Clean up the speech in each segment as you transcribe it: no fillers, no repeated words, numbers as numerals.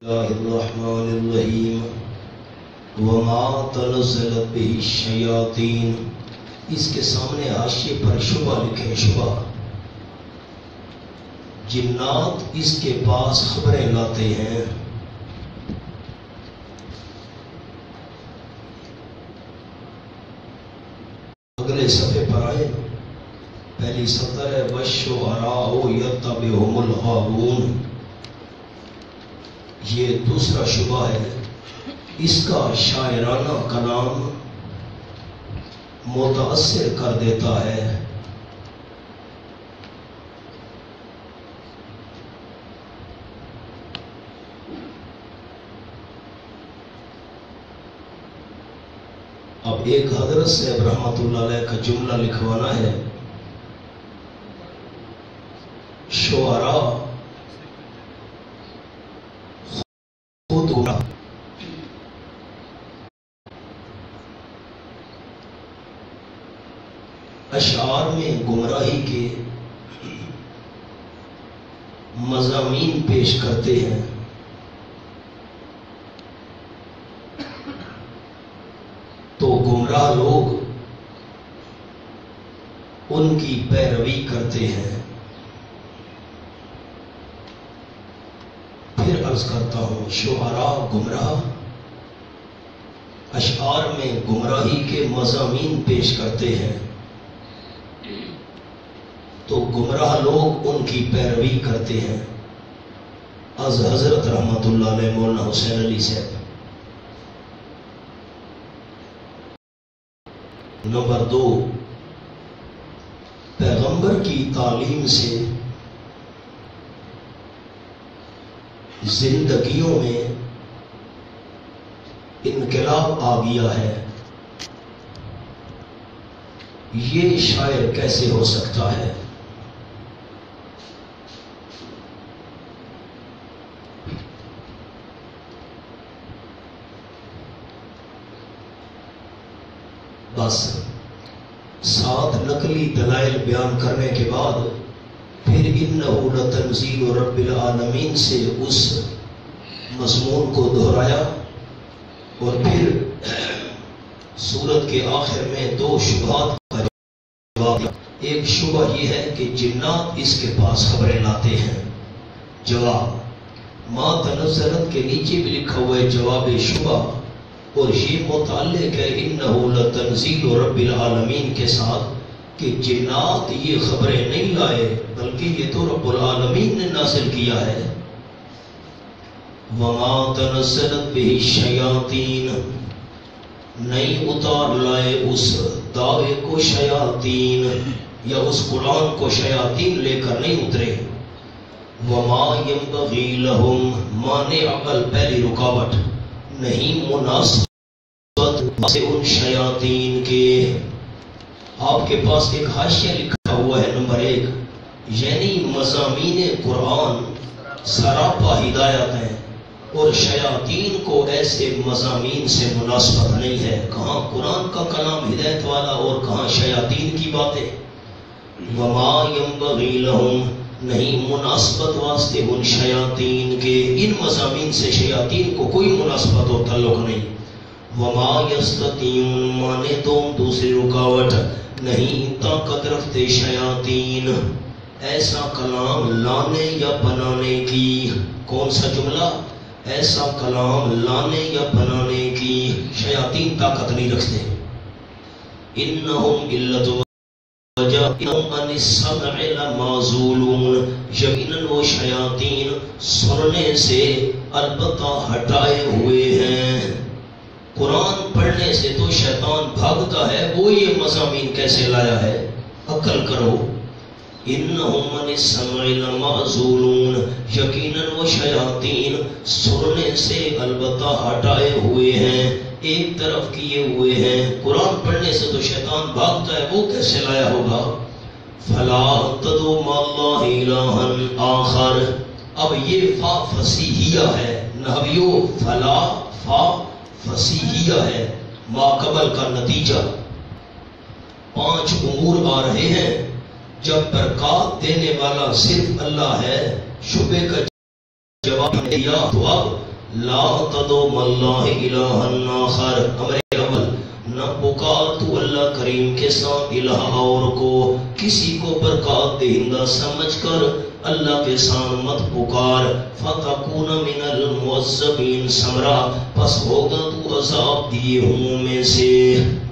اللہ الرحمن الرحیم وما تنزلت به الشیاطین۔ اس کے سامنے حاشیے پر شبہ لکھیں، شبہ جنات اس کے پاس خبریں لاتے ہیں۔ اگلے صفحے پر آئے، پہلی سطر ہے وَالشُّعَرَاءُ يَتَّبِعُهُمُ الْغَاوُونَ۔ یہ دوسرا شبہ ہے، اس کا شاعرانہ کلام متاثر کر دیتا ہے۔ اب ایک حضرت سے رحمت اللہ علیہ کا جملہ لکھوانا ہے، شعراء خود گمراہ، اشعار میں گمراہی کے مضامین پیش کرتے ہیں۔ تو گمراہ لوگ ان کی پیروی کرتے ہیں۔ پھر عرض کرتا ہوں، شعراء گمراہ اشعار میں گمراہی کے مضامین پیش کرتے ہیں، تو گمراہ لوگ ان کی پیروی کرتے ہیں۔ از حضرت رحمت اللہ علیہ مولانا حسین علی صاحب۔ نمبر 2، پیغمبر کی تعلیم سے زندگیوں میں انقلاب آ گیا ہے، یہ شاعر کیسے ہو سکتا ہے؟ بس ساتھ نقلی دلائل بیان کرنے کے بعد پھر انہو لتنزیل رب العالمین سے اس مضمون کو دہرایا، اور پھر سورت کے آخر میں 2 شبہات کا جواب دیا۔ ایک شبہ یہ ہے کہ جنات اس کے پاس خبریں لاتے ہیں، جواب ما تنزلت کے نیچے بھی لکھا ہوا ہے جواب شبہ، اور یہ متعلق ہے انہو لتنزیل رب العالمین کے ساتھ کہ جنات یہ خبریں نہیں لائے بلکہ یہ تو رب العالمین نے نازل کیا ہے۔ وما تنزلت به الشیاطین، نہیں اتار لائے اس دعوے کو شیاطین، یا اس قرآن کو شیاطین لے کر نہیں اترے۔ وما ينبغی لهم، مانع عقل پہلی رکاوٹ، نہیں مناسبت سے ان شیاطین کے۔ آپ کے پاس ایک حاشیہ لکھا ہوا ہے نمبر 1، یعنی مضامین قرآن سراپا ہدایت ہیں، اور شیاطین کو ایسے مضامین سے مناسبت نہیں ہے۔ کہاں قرآن کا کلام ہدایت والا اور کہاں شیاطین کی باتیں۔ وما ينبغی لهم، نہیں مناسبت واسطے ان شیاطین کے، ان مضامین سے شیاطین کو کوئی مناسبت و تعلق نہیں۔ وما یستطیعون، مانے دوسری رکاوٹ، نہیں طاقت رکھتے شیاطین ایسا کلام لانے یا بنانے کی۔ کون سا جملہ؟ ایسا کلام لانے یا بنانے کی شیاطین طاقت نہیں رکھتے۔ انہم علت انہم عن السمع لمعزولون، یقیناً وہ شیاطین سننے سے البتہ ہٹائے ہوئے ہیں۔ قرآن پڑھنے سے تو شیطان بھاگتا ہے، وہ یہ مضامین کیسے لایا ہے؟ عقل کرو۔ انہم عن السمع لمعزولون، یقیناً وہ شیاطین سننے سے البتہ ہٹائے ہوئے ہیں، ایک طرف کیے ہوئے ہیں۔ قرآن پڑھنے سے تو شیطان بھاگتا ہے، وہ کیسے لایا ہوگا؟ فلا تدعوا مع اللہ الہا آخر، اب یہ فا فصیحیہ ہے، نحویو فلا فا فصیحیہ ہے، ما قبل کا نتیجہ۔ 5 امور آ رہے ہیں، جب برکات دینے والا صرف اللہ ہے، شبے کا جواب دیا تو اب لا تدعو اللہ الہ آخر، امر اول نہ پکار تو اللہ کریم کے ساتھ الہ اور کو، کسی کو برکات دہندہ سمجھ کر اللہ کے ساتھ مت پکار، فتکون من المعذبین سمرا، پس ہوگا تو عذاب دیے ہوں میں سے۔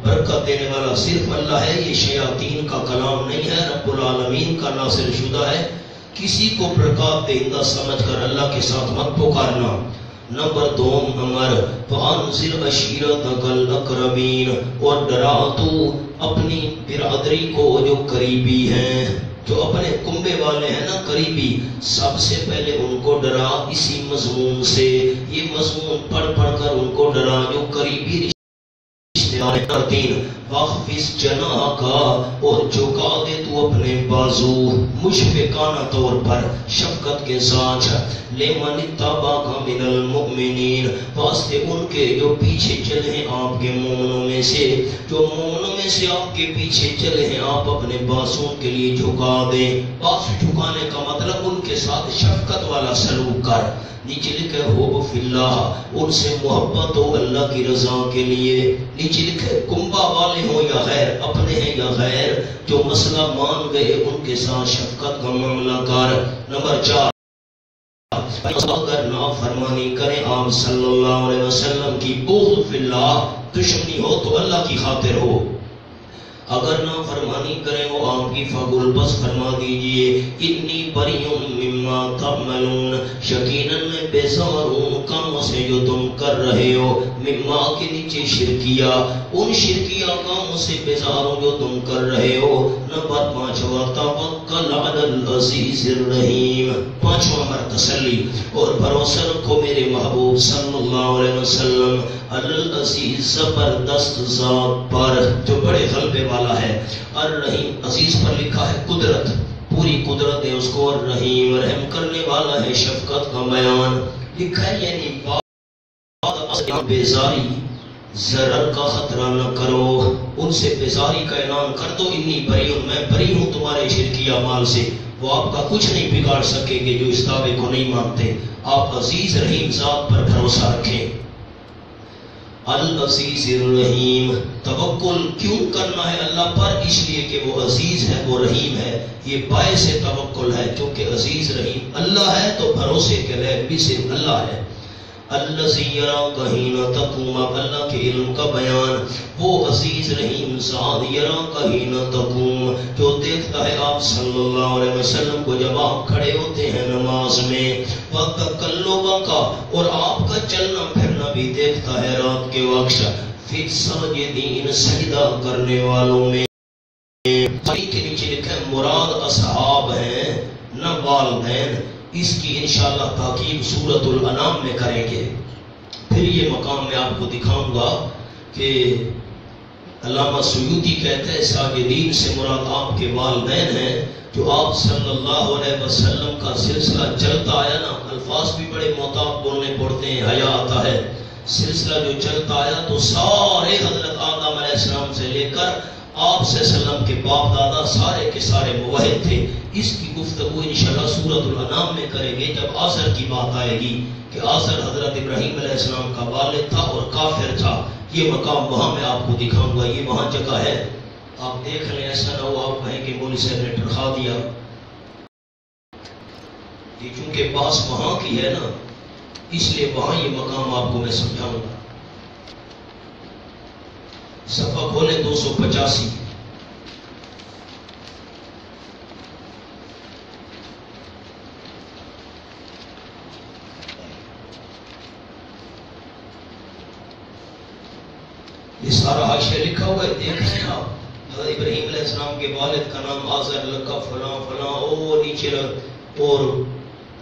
برکت دینے والا صرف اللہ ہے، یہ شیاطین کا کلام نہیں ہے، رب العالمین کا ناصر شدہ ہے۔ کسی کو برکات دہندہ سمجھ کر اللہ کے ساتھ مت پکارنا۔ نمبر 2 امر فانذر عشیرتک الاقربین، اور ڈرا تو اپنی برادری کو جو قریبی ہیں، جو اپنے کنبے والے ہیں نا قریبی، سب سے پہلے ان کو ڈرا اسی مضمون سے۔ یہ مضمون پڑھ پڑھ کر ان کو ڈرا جو قریبی رشتے دار ہیں۔ واخفض جناحک، اور جھکا دے تو اپنے بازو مشفقانہ طور پر شفقت کے ساتھ، لمن اتبعک من المؤمنین، واسطے ان کے جو پیچھے چلے ہیں آپ کے مومنوں میں سے، جو مومنوں میں سے آپ کے پیچھے چلے ہیں، آپ اپنے بازوں کے لیے جھکا دیں۔ بازو جھکانے کا مطلب ان کے ساتھ شفقت والا سلوک کر۔ نیچے لکھے حب فی اللہ، ان سے محبت ہو اللہ کی رضا کے لیے۔ نیچے لکھے کنبہ والے ہو یا غیر، اپنے ہیں یا غیر، جو مسئلہ مان گئے ان کے ساتھ شفقت کا معاملہ کر۔ نمبر 4 اگر نافرمانی کریں آپ صلی اللہ علیہ وسلم کی، بغض فی اللہ، دشمنی ہو تو اللہ کی خاطر ہو۔ اگر نافرمانی کریں وہ آپ کی فقل، بس فرما دیجئے انی بری مما تعملون، یقیناً میں بیزار ہوں کاموں سے جو تم کر رہے ہو، مما کے نیچے شرکیہ، ان شرکیہ کاموں سے بیزار ہوں جو تم کر رہے ہو۔ نمبر 5 توکل علی العزیز الرحیم، 5واں امر تسلی اور بھروسہ رکھو میرے محبوب صلی اللہ علیہ وسلم علی العزیز، زبردست ذات پر جو بڑے غلبے والا ہے، الرحیم عزیز پر لکھا ہے قدرت، پوری قدرت ہے اس کو، الرحیم رحم کرنے والا ہے، شفقت کا بیان لکھا ہے، یعنی بات بیزاری ضرر کا خطرہ نہ کرو، ان سے بیزاری کا اعلان کر دو، انی بری ہوں، میں بری ہوں تمہارے شرکی اعمال سے، وہ آپ کا کچھ نہیں بگاڑ سکیں گے جو اس دعوے کو نہیں مانتے۔ آپ عزیز رحیم ذات پر بھروسہ رکھیں۔ العزیز الرحیم، توکل کیوں کرنا ہے اللہ پر؟ اس لیے کہ وہ عزیز ہے، وہ رحیم ہے، یہ باعث توکل ہے، کیونکہ عزیز رحیم اللہ ہے تو بھروسے کے لائق بھی صرف اللہ ہے۔ الذی یراک حین تقوم، اللہ کے علم کا بیان، وہ عزیز رحیم ذات یراک حین تقوم، جو دیکھتا ہے آپ صلی اللہ علیہ وسلم کو جب آپ کھڑے ہوتے ہیں نماز میں، وتقلبک، اور آپ کا چلنا پھرنا بھی دیکھتا ہے رات کے وقت، فی الساجدین، سجدہ کرنے والوں میں۔ کے نیچے لکھا ہے مراد اصحاب ہیں نہ والدین، اس کی انشاءاللہ تحقیق سورۃ الانعام میں کریں گے۔ پھر یہ مقام میں آپ کو دکھاؤں گا کہ علامہ سیوطی کہتے ہیں ساجدین سے مراد آپ کے والدین ہیں، جو آپ صلی اللہ علیہ وسلم کا سلسلہ چلتا آیا نا، الفاظ بھی بڑے محتاط بولنے پڑتے ہیں، حیا آتا ہے، سلسلہ جو چلتا آیا تو سارے حضرت آدم علیہ السلام سے لے کر آپ صلی اللہ علیہ وسلم کے باپ دادا سارے کے سارے موحد تھے۔ اس کی گفتگو انشاءاللہ سورۃ الانعام میں کریں گے جب آزر کی بات آئے گی، کہ آزر حضرت ابراہیم علیہ السلام کا والد تھا اور کافر تھا۔ یہ مقام وہاں میں آپ کو دکھاؤں گا، یہ وہاں جگہ ہے، آپ دیکھ لیں، ایسا نہ ہو آپ کہیں کہ مولوی صاحب نے ٹرخا دیا۔ یہ چونکہ بحث وہاں کی ہے نا، اس لیے وہاں یہ مقام آپ کو میں سمجھاؤں گا۔ صفحہ کھولیں 285۔ یہ سارا حاشیہ لکھا ہوا ہے، دیکھ رہے ہیں آپ، حضرت ابراہیم علیہ السلام کے والد کا نام آزر، لقب فلاں فلاں، اور نیچے اور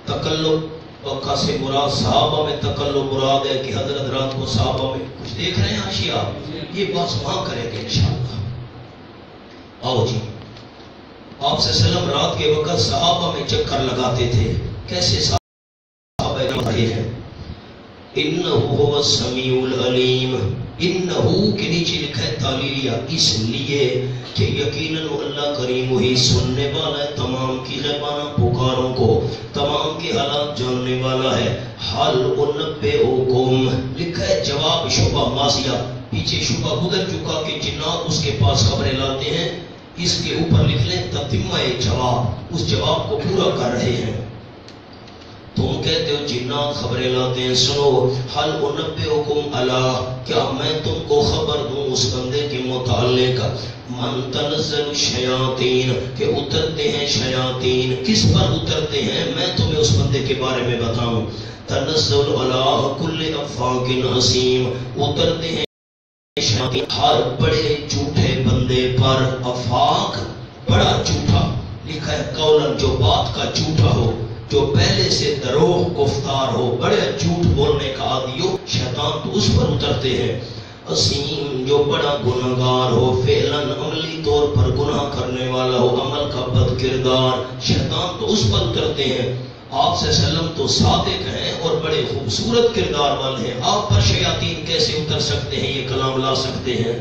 تکلب وقع سے مراد صحابہ میں تکلب مراد ہے کہ حضرت رات کو صحابہ میں کچھ دیکھ رہے ہیں حاشیہ، یہ بات وہاں کریں گے انشاءاللہ۔ آؤ جی، آپ صلی اللہ علیہ وسلم رات کے وقت صحابہ میں چکر لگاتے تھے، کیسے صحابہ رہے ہیں۔ انہو هو السمیع العلیم. انہو کے نیچے لکھا ہے تعلیلیہ، اس لیے کہ یقیناً اللہ کریم وہی سننے والا ہے تمام کی غیبانہ پکاروں کو، تمام کے حالات جاننے والا ہے. حل انبئکم لکھا ہے جواب شبہ ماضیہ، پیچھے شبہ گزر چکا کہ جنات اس کے پاس خبریں لاتے ہیں، اس کے اوپر لکھ لیں تتمہ جواب، اس جواب کو پورا کر رہے ہیں. تم کہتے ہو جنات خبریں لاتے ہیں، سنو حل انبئکم علی، کیا میں تم کو خبر دوں اس بندے کے متعلق من تنزل الشیاطین کہ اترتے ہیں شیاطین. کس پر اترتے ہیں میں تمہیں اس بندے کے بارے میں بتاؤں. تنزل علی کل افاق عظیم، اترتے ہیں شیاطین ہر بڑے جھوٹے بندے پر. افاق بڑا جھوٹا لکھا ہے، قولن جو بات کا جھوٹا ہو، جو پہلے سے دروغ گفتار ہو، بڑے جھوٹ بولنے کا عادی ہو، شیطان تو اس پر اترتے ہیں. عظیم جو بڑا گناہگار ہو، فعلاً عملی طور پر گناہ کرنے والا ہو، عمل کا بد کردار، شیطان تو اس پر اترتے ہیں. آپ صلی اللہ علیہ وسلم تو صادق ہیں اور بڑے خوبصورت کردار والے ہیں، آپ پر شیاطین کیسے اتر سکتے ہیں، یہ کلام لا سکتے ہیں.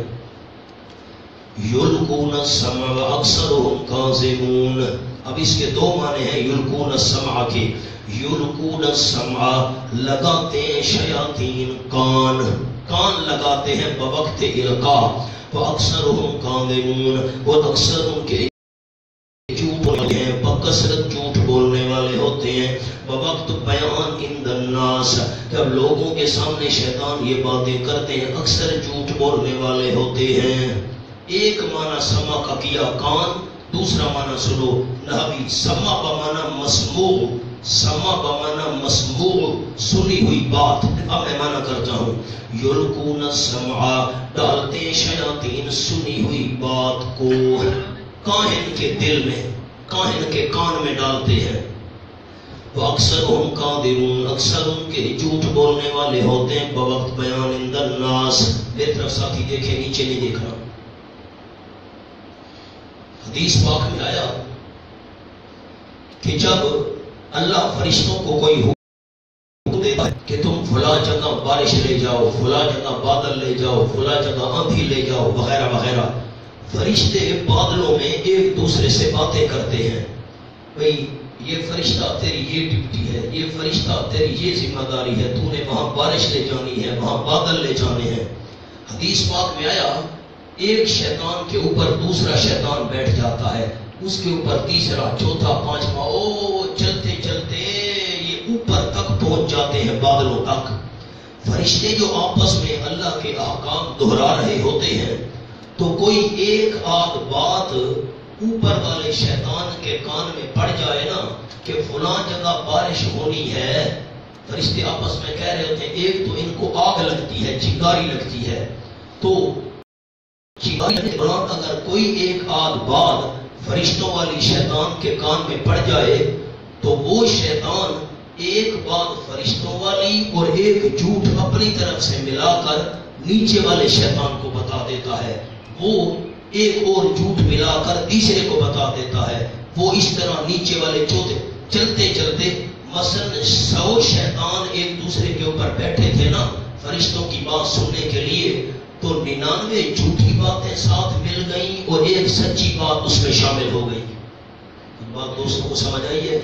یلقون السمع واکثرهم کاذبون. اب اس کے دو معنی ہیں یلقون السمع کے. یلقون السمع لگاتے ہیں شیاطین کان، کان لگاتے ہیں بوقت القاء. واکثرهم کاذبون اور اکثر ان کے جھوٹ بولتے ہیں، بکثرت جھوٹ بولنے والے ہوتے ہیں. بوقت بیان عند الناس، جب لوگوں کے سامنے شیطان یہ باتیں کرتے ہیں اکثر جھوٹ بولنے والے ہوتے ہیں. ایک معنی سما کا کیا کان، دوسرا معنی سنو نحوی سما بمعنی مسموع، سما بمعنی مسموع سنی ہوئی بات. اب میں معنی کرتا ہوں یلقون السمع ڈالتے شیاطین سنی ہوئی بات کو کاہن کے دل میں، کاہن کے کان میں ڈالتے ہیں. اکثرهم کاذبون اکثر ان کے جھوٹ بولنے والے ہوتے ہیں بوقت بیان عند الناس. میری طرف ساتھی دیکھیں، نیچے نہیں دیکھنا. حدیث پاک میں آیا کہ جب اللہ فرشتوں کو کوئی حکم دیتا ہے کہ تم فلاں جگہ بارش لے جاؤ، فلاں جگہ بادل لے جاؤ، فلاں جگہ آندھی لے جاؤ وغیرہ وغیرہ، فرشتے بادلوں میں ایک دوسرے سے باتیں کرتے ہیں. بھئی یہ فرشتہ تیری یہ ڈیوٹی ہے، یہ فرشتہ تیری یہ ذمہ داری ہے، تو نے وہاں بارش لے جانی ہے، وہاں بادل لے جانے ہیں. حدیث پاک میں آیا ایک شیطان کے اوپر دوسرا شیطان بیٹھ جاتا ہے، اس کے اوپر تیسرا، چوتھا، پانچواں، او چلتے چلتے یہ اوپر تک پہنچ جاتے ہیں بادلوں تک. فرشتے جو آپس میں اللہ کے احکام دہرا رہے ہوتے ہیں تو کوئی ایک آدھ بات اوپر والے شیطان کے کان میں پڑ جائے نا کہ فلاں جگہ بارش ہونی ہے، فرشتے آپس میں کہہ رہے ہوتے ہیں. ایک تو ان کو آگ لگتی ہے، چنگاری لگتی ہے، تو چنگاری کے دوران اگر کوئی ایک آدھ بات فرشتوں والی شیطان کے کان میں پڑ جائے تو وہ شیطان ایک بات فرشتوں والی اور ایک جھوٹ اپنی طرف سے ملا کر نیچے والے شیطان کو بتا دیتا ہے، وہ ایک اور جھوٹ ملا کر تیسرے کو بتا دیتا ہے. وہ اس طرح نیچے والے چوتھے چلتے چلتے مثلا 100 شیطان ایک دوسرے کے اوپر بیٹھے تھے نا فرشتوں کی بات سننے کے لیے، تو 99 جھوٹی باتیں ساتھ مل گئیں اور ایک سچی بات اس میں شامل ہو گئی. بات دوستوں کو سمجھ آئی ہے؟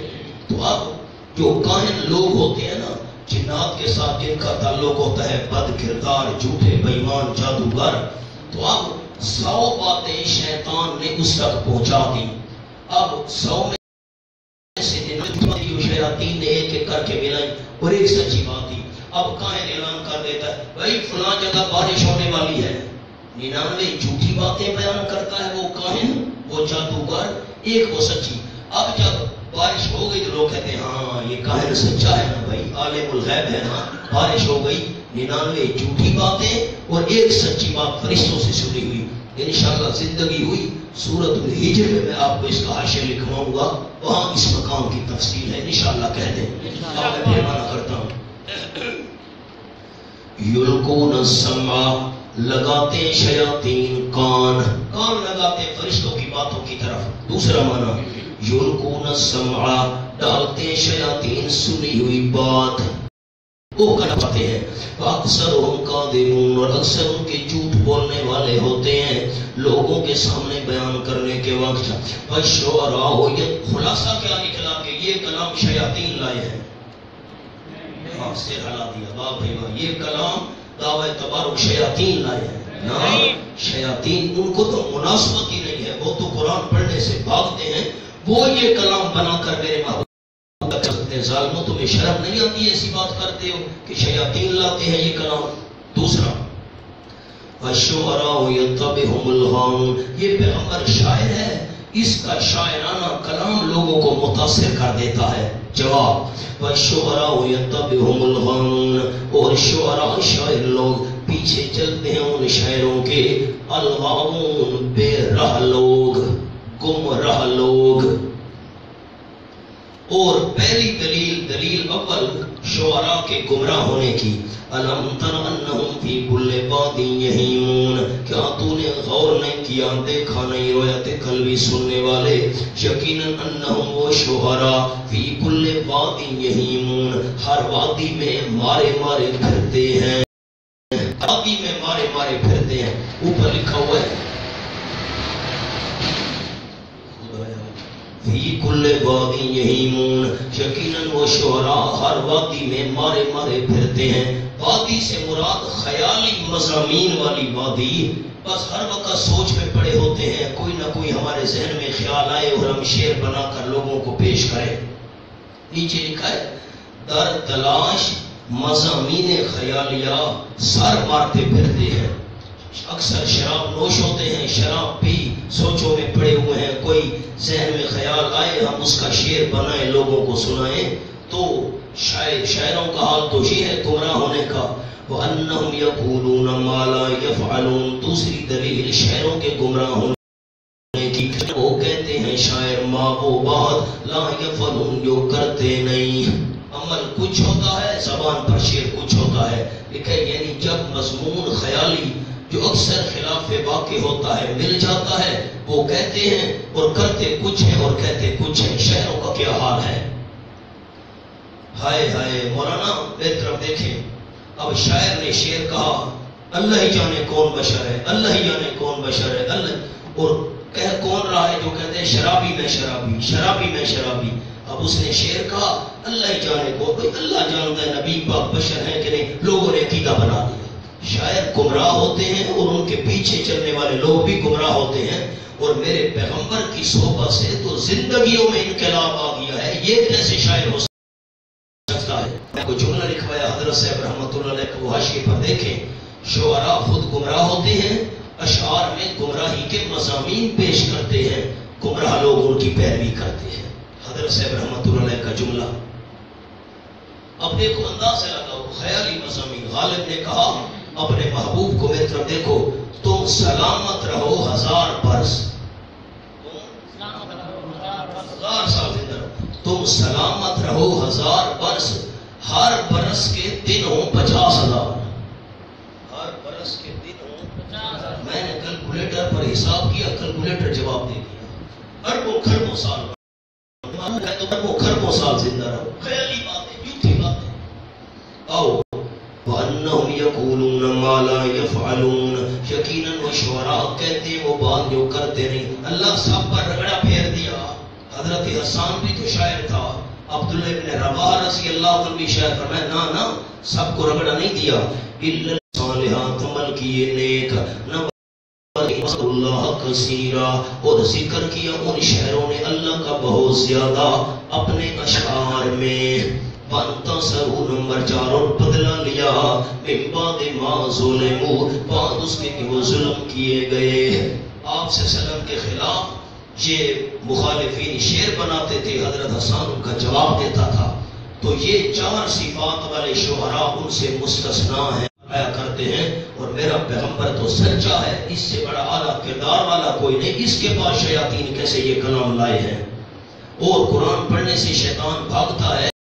تو اب جو کاہن لوگ ہوتے ہیں نا، جنات کے ساتھ جن کا تعلق ہوتا ہے بد کردار، جھوٹے، بے ایمان، جادوگر، تو اب 100 باتیں شیطان نے اس تک پہنچا دی. اب 100 میں سے شیاطین نے ایک ایک کر کے ملائی اور ایک سچی بات دی. اب کاہن اعلان کر دیتا ہے بھائی فلاں جگہ بارش ہونے والی ہے. 99 جھوٹی باتیں بیان کرتا ہے وہ کاہن، وہ جادوگر، ایک وہ سچی. اب جب بارش ہو گئی تو لوگ کہتے ہیں ہاں یہ کاہن سچا ہے نا بھائی، عالم الغیب ہے نا. بارش ہو گئی، 99 جھوٹی باتیں اور ایک سچی بات فرشتوں سے سنی ہوئی. انشاءاللہ زندگی ہوئی سورۃ الحجر میں آپ کو اس کا حاشیہ لکھواؤں گا، وہاں اس مقام کی تفصیل ہے، انشاءاللہ کہہ دیں. اب میں پیمانہ کرتا ہوں. یلقون السمع لگاتے شیاطین کان، کان لگاتے فرشتوں کی باتوں کی طرف. دوسرا معنی یلقون السمع ڈالتے شیاطین سنی ہوئی بات. وہ کر پاتے ہیں. اکثر ان کا دینون، اور اکثر ان کے جھوٹ بولنے والے ہوتے ہیں لوگوں کے سامنے بیان کرنے کے وقت. والشعراء، یہ خلاصہ کیا نکلا کہ یہ کلام شیاطین لائے ہیں. سر ہلا دیا باپ بھائی، یہ کلام دعوی تبارک شیاطین لائے ہیں. نا شیاطین، ان کو تو مناسبت ہی نہیں ہے، وہ تو قرآن پڑھنے سے بھاگتے ہیں. وہ یہ کلام بنا کر میرے محبوب کر سکتے ہیں. ظالموں، تمہیں شرم نہیں آتی ایسی بات کرتے ہو کہ شیاطین لاتے ہیں یہ کلام. دوسرا، الشعراء یتبعہم الغاوون، یہ پیغمبر شاعر ہے، اس کا شاعرانہ کلام لوگوں کو متاثر کر دیتا ہے. جواب، والشعراء یتبعہم الغاوون، اور شعراء شاعر لوگ پیچھے چلتے ہیں ان شاعروں کے. الغاوون، بے راہ لوگ، گمراہ لوگ. اور پہلی دلیل اول شعراء کے گمراہ ہونے کی، الم تر انہم فی کل واد یہیمون، کیا تو نے غور نہیں کیا، دیکھا نہیں روایت قلبی سننے والے، یقیناً انہم وہ شعراء فی کل واد یہیمون، ہر وادی میں مارے مارے پھرتے ہیں. وادی میں مارے مارے پھرتے ہیں. اوپر لکھا ہوا ہے فی کل وادی یہیمون، یقیناً وہ شعراء ہر وادی میں مارے مارے پھرتے ہیں. وادی سے مراد خیالی مضامین والی وادی، بس ہر وقت سوچ میں پڑے ہوتے ہیں، کوئی نہ کوئی ہمارے ذہن میں خیال آئے اور ہم شعر بنا کر لوگوں کو پیش کریں. نیچے لکھا ہے در تلاش مضامین خیالیہ سر مارتے پھرتے ہیں. اکثر شراب نوش ہوتے ہیں، شراب پی سوچوں میں پڑے ہوئے ہیں، کوئی ذہن میں خیال آئے ہم اس کا شعر بنائیں لوگوں کو سنائیں. تو شاعروں کا حال تو یہ ہے گمراہ ہونے کا. وَأَنَّهُمْ يَقُولُونَ مَا لَا يَفْعَلُونَ، دوسری دلیل شاعروں کے گمراہ ہونے کی، وہ کہتے ہیں شاعر ما وہ بات لا يفعلون، جو کرتے نہیں. عمل کچھ ہوتا ہے، زبان پر شعر کچھ ہوتا ہے. لکھے یعنی جب مضمون خیالی جو اکثر خلاف واقع ہوتا ہے مل جاتا ہے، وہ کہتے ہیں اور کرتے کچھ ہیں اور کہتے کچھ ہیں. شاعروں کا کیا حال ہے. ہائے ہائے مولانا میری طرف دیکھیں. اب شاعر نے شعر کہا، اللہ ہی جانے کون بشر ہے، اللہ ہی جانے کون بشر ہے، اللہ، اور کہہ کون رہا ہے جو کہتے ہیں شرابی میں شرابی، شرابی میں شرابی. اب اس نے شعر کہا اللہ ہی جانے کون، بھائی اللہ جانتا ہے نبی پاک بشر ہیں کہ نہیں. لوگوں نے عقیدہ بنا دیا. شاعر گمراہ ہوتے ہیں اور ان کے پیچھے چلنے والے لوگ بھی گمراہ ہوتے ہیں. اور میرے پیغمبر کی صحبت سے تو زندگیوں میں انقلاب آ گیا ہے. یہ کیسے شاعر ہو سکتا ہے. میں کو جملہ لکھوایا حضرت صاحب رحمۃ اللہ علیہ کو حاشیے پر دیکھیں. شعراء خود گمراہ ہوتے ہیں، اشعار میں گمراہی کے مضامین پیش کرتے ہیں، گمراہ لوگ ان کی پیروی کرتے ہیں. حضرت صاحب رحمۃ اللہ علیہ کا جملہ اب دیکھو، انداز لگاؤ، خیالی مضامین. غالب نے کہا اپنے محبوب کو میری طرف دیکھو، تم سلامت رہو 1000 برس، 1000 سال زندہ رہو، تم سلامت رہو 1000 برس، ہر برس کے دن ہوں 50,000، ہر برس کے دن ہوں 50,000. میں نے کیلکولیٹر پر حساب کیا، کیلکولیٹر جواب دے دیا اربوں کھربوں سال، تو اربوں کھربوں سال زندہ رہو. خیالی باتیں، جھوٹی باتیں. آؤ وَأَنَّهُمْ يَقُولُونَ مَا لَا يَفْعَلُونَ، یقیناً وہ شعراء کہتے ہیں وہ بات جو کرتے نہیں. اللہ سب پر رگڑا پھیر دیا. حضرت حسان بھی تو شاعر تھا، عبداللہ ابن رواحہ رضی اللہ عنہ بھی شاعر. فرمایا نا نا، سب کو رگڑا نہیں دیا. إِلَّا الصَّالِحَاتِ، عمل کیے نیک، نہ اللہ کثیرا، اور ذکر کیا ان شہروں نے اللہ کا بہت زیادہ اپنے اشعار میں. وَانْتَصَرُوا نمبر 4، اور بدلہ لیا مِن بَعْدِ مَا ظُلِمُوا، بعد اس کے کہ وہ ظلم کیے گئے. آپ صلی اللہ علیہ وسلم کے خلاف یہ مخالفین شعر بناتے تھے، حضرت حسان ان کا جواب دیتا تھا. تو یہ 4 صفات والے شعراء ان سے مستثنا ہیں، آیا کرتے ہیں. اور میرا پیغمبر تو سچا ہے، اس سے بڑا اعلیٰ کردار والا کوئی نہیں. اس کے پاس شیاطین کیسے یہ کلام لائے ہیں. اور قرآن پڑھنے سے شیطان بھاگتا ہے،